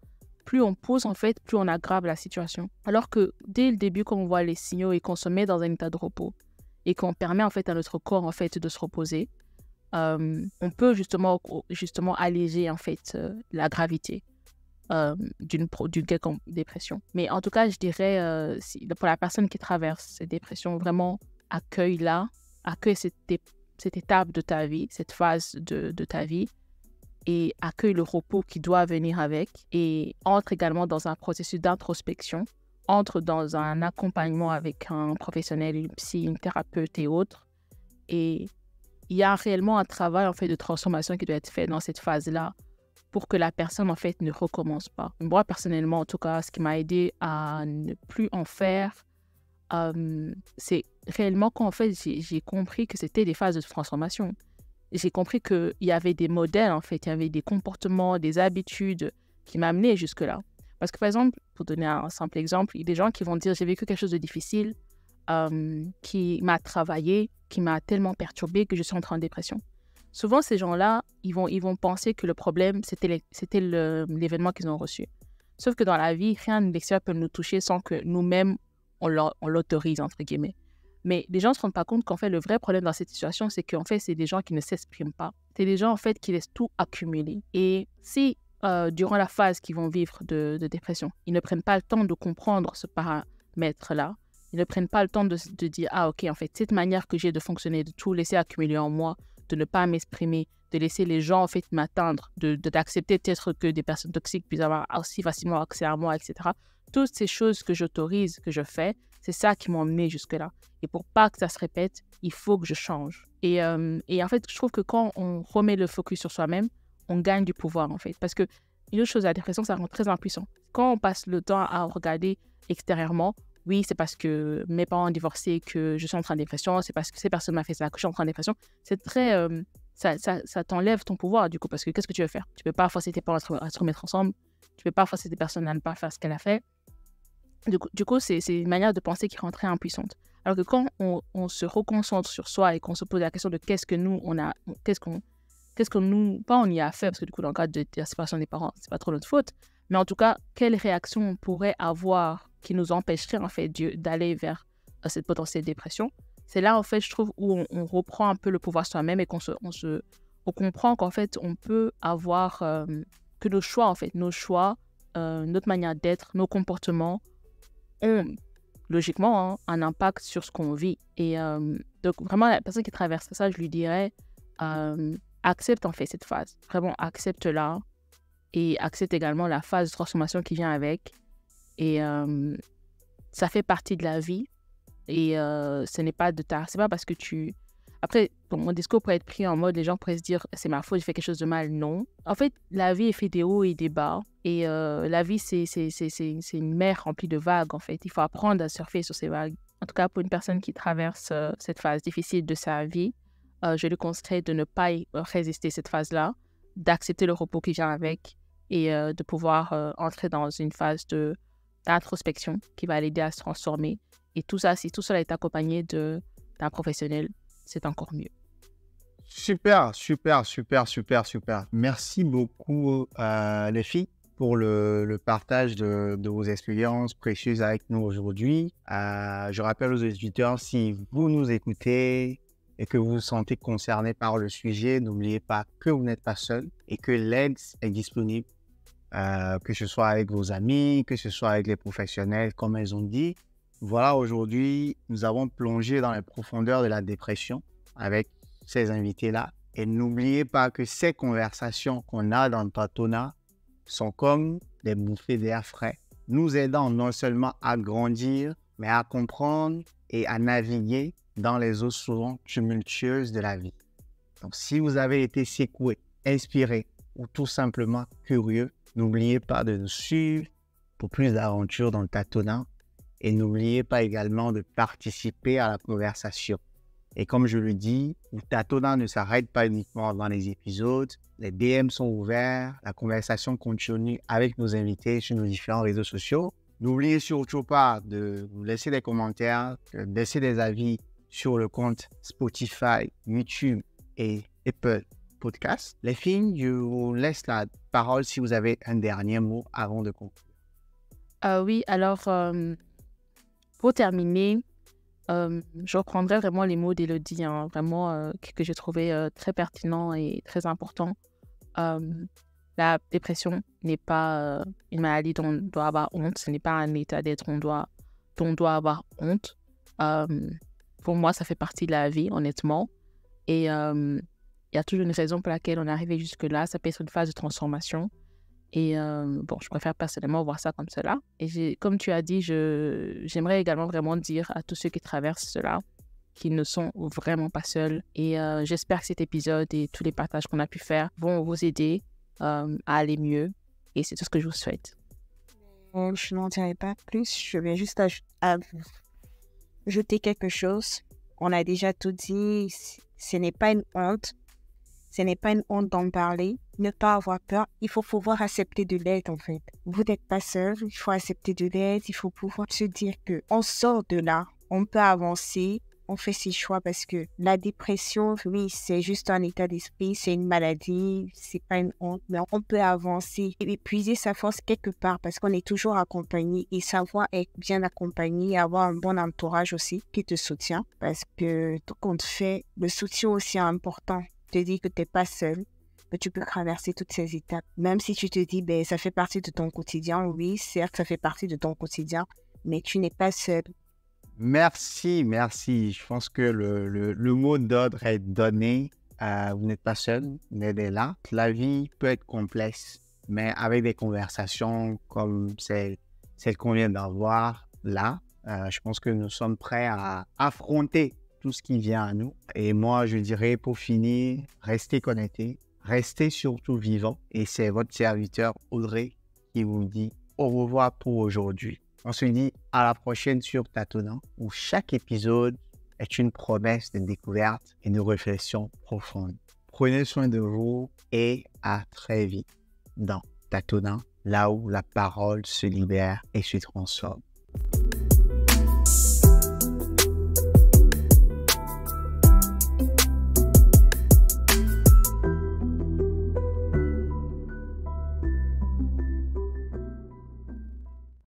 plus on pose, en fait, plus on aggrave la situation. Alors que dès le début, quand on voit les signaux et qu'on se met dans un état de repos et qu'on permet, en fait, à notre corps, en fait, de se reposer, on peut justement alléger, en fait, la gravité d'une quelconque dépression. Mais en tout cas, je dirais, pour la personne qui traverse cette dépression, vraiment accueille cette étape de ta vie, cette phase de ta vie, et accueille le repos qui doit venir avec, et entre également dans un processus d'introspection, entre dans un accompagnement avec un professionnel, une psy, une thérapeute et autres. Et il y a réellement un travail, en fait, de transformation qui doit être fait dans cette phase-là pour que la personne, en fait, ne recommence pas. Moi, personnellement, en tout cas, ce qui m'a aidé à ne plus en faire, c'est réellement quand, en fait, j'ai compris que c'était des phases de transformation. J'ai compris qu'il y avait des modèles, en fait, il y avait des comportements, des habitudes qui m'amenaient jusque-là. Parce que, par exemple, pour donner un simple exemple, il y a des gens qui vont dire « j'ai vécu quelque chose de difficile, qui m'a travaillé, qui m'a tellement perturbé que je suis entrée en dépression. » Souvent, ces gens-là, ils vont penser que le problème, c'était l'événement qu'ils ont reçu. Sauf que dans la vie, rien de l'extérieur peut nous toucher sans que nous-mêmes, on l'autorise, entre guillemets. Mais les gens ne se rendent pas compte qu'en fait, le vrai problème dans cette situation, c'est qu'en fait, c'est des gens qui ne s'expriment pas. C'est des gens, en fait, qui laissent tout accumuler. Et si, durant la phase qu'ils vont vivre de dépression, ils ne prennent pas le temps de comprendre ce paramètre-là, ils ne prennent pas le temps de dire « Ah, ok, en fait, cette manière que j'ai de fonctionner, de tout laisser accumuler en moi, de ne pas m'exprimer, de laisser les gens, en fait, m'atteindre, d'accepter peut-être que des personnes toxiques puissent avoir aussi facilement accès à moi, etc. » Toutes ces choses que j'autorise, que je fais, c'est ça qui m'ont amené jusque-là. Et pour pas que ça se répète, il faut que je change. Et en fait, je trouve que quand on remet le focus sur soi-même, on gagne du pouvoir, en fait. Parce que une autre chose, la dépression, ça rend très impuissant. Quand on passe le temps à regarder extérieurement, oui, c'est parce que mes parents ont divorcé que je suis entrée en dépression, c'est parce que ces personnes m'ont fait ça que je suis entrée en dépression. C'est très... ça t'enlève ton pouvoir, du coup, parce que qu'est-ce que tu veux faire? Tu peux pas forcer tes parents à se remettre ensemble. Tu peux pas forcer des personnes à ne pas faire ce qu'elle a fait. Du coup, c'est une manière de penser qui rend très impuissante. Alors que quand on se reconcentre sur soi et qu'on se pose la question de qu'est-ce que nous, pas on y a fait, parce que du coup, dans le cadre de la séparation des parents, c'est pas trop notre faute, mais en tout cas, quelle réaction on pourrait avoir qui nous empêcherait, en fait, d'aller vers cette potentielle dépression. C'est là, en fait, je trouve, où on reprend un peu le pouvoir soi-même et qu'on comprend qu'en fait, on peut avoir que nos choix, en fait, notre manière d'être, nos comportements ont logiquement un impact sur ce qu'on vit. Et donc, vraiment, la personne qui traverse ça, je lui dirais, accepte en fait cette phase. Vraiment, accepte-la et accepte également la phase de transformation qui vient avec. Et ça fait partie de la vie. Et ce n'est pas c'est pas parce que tu... Après, mon discours pourrait être pris en mode, les gens pourraient se dire, c'est ma faute, j'ai fait quelque chose de mal. Non. En fait, la vie est faite des hauts et des bas. Et la vie, c'est une mer remplie de vagues, en fait. Il faut apprendre à surfer sur ces vagues. En tout cas, pour une personne qui traverse cette phase difficile de sa vie, je lui conseillerais de ne pas résister à cette phase-là, d'accepter le repos qui vient avec et de pouvoir entrer dans une phase de d'introspection qui va l'aider à se transformer. Et tout ça, si tout cela est accompagné d'un professionnel, c'est encore mieux. Super. Merci beaucoup, les filles, pour le partage de vos expériences précieuses avec nous aujourd'hui. Je rappelle aux auditeurs, si vous nous écoutez et que vous vous sentez concerné par le sujet, n'oubliez pas que vous n'êtes pas seul et que l'aide est disponible, que ce soit avec vos amis, que ce soit avec les professionnels, comme elles ont dit. Voilà, aujourd'hui, nous avons plongé dans les profondeurs de la dépression avec ces invités-là. Et n'oubliez pas que ces conversations qu'on a dans Tatona sont comme des bouffées d'air frais, nous aidant non seulement à grandir, mais à comprendre et à naviguer dans les eaux souvent tumultueuses de la vie. Donc, si vous avez été secoué, inspiré ou tout simplement curieux, n'oubliez pas de nous suivre pour plus d'aventures dans le Tatona et n'oubliez pas également de participer à la conversation. Et comme je le dis, le Tatona ne s'arrête pas uniquement dans les épisodes. Les DM sont ouverts, la conversation continue avec nos invités sur nos différents réseaux sociaux. N'oubliez surtout pas de nous laisser des commentaires, de laisser des avis sur le compte Spotify, YouTube et Apple Podcasts. Les filles, je vous laisse la parole si vous avez un dernier mot avant de conclure. Oui, alors, pour terminer, je reprendrai vraiment les mots d'Élodie, hein, vraiment que j'ai trouvé très pertinent et très important. La dépression n'est pas une maladie dont on doit avoir honte, ce n'est pas un état d'être dont on doit avoir honte. Pour moi, ça fait partie de la vie, honnêtement. Et il y a toujours une raison pour laquelle on est arrivé jusque-là. Ça peut être une phase de transformation. Et je préfère personnellement voir ça comme cela. Et comme tu as dit, j'aimerais également vraiment dire à tous ceux qui traversent cela qu'ils ne sont vraiment pas seuls. Et j'espère que cet épisode et tous les partages qu'on a pu faire vont vous aider à aller mieux. Et c'est tout ce que je vous souhaite. Je n'en dirai pas plus. Je viens juste ajouter quelque chose. On a déjà tout dit. Ce n'est pas une honte. Ce n'est pas une honte d'en parler, ne pas avoir peur. Il faut pouvoir accepter de l'aide, en fait. Vous n'êtes pas seul, il faut accepter de l'aide. Il faut pouvoir se dire qu'on sort de là, on peut avancer, on fait ses choix parce que la dépression, oui, c'est juste un état d'esprit, c'est une maladie, c'est pas une honte, mais on peut avancer et épuiser sa force quelque part parce qu'on est toujours accompagné et savoir être bien accompagné, avoir un bon entourage aussi qui te soutient parce que tout compte fait, le soutien aussi est important. Te dis que tu n'es pas seul, que tu peux traverser toutes ces étapes. Même si tu te dis, ça fait partie de ton quotidien. Oui, certes, ça fait partie de ton quotidien, mais tu n'es pas seul. Merci. Je pense que le mot d'ordre est donné. Vous n'êtes pas seul, vous êtes là. La vie peut être complexe, mais avec des conversations comme celle qu'on vient d'avoir là, je pense que nous sommes prêts à affronter tout ce qui vient à nous. Et moi, je dirais pour finir, restez connectés, restez surtout vivants. Et c'est votre serviteur Audrey qui vous dit au revoir pour aujourd'hui. On se dit à la prochaine sur Tatona, où chaque épisode est une promesse de découverte et de réflexion profonde. Prenez soin de vous et à très vite dans Tatona, là où la parole se libère et se transforme.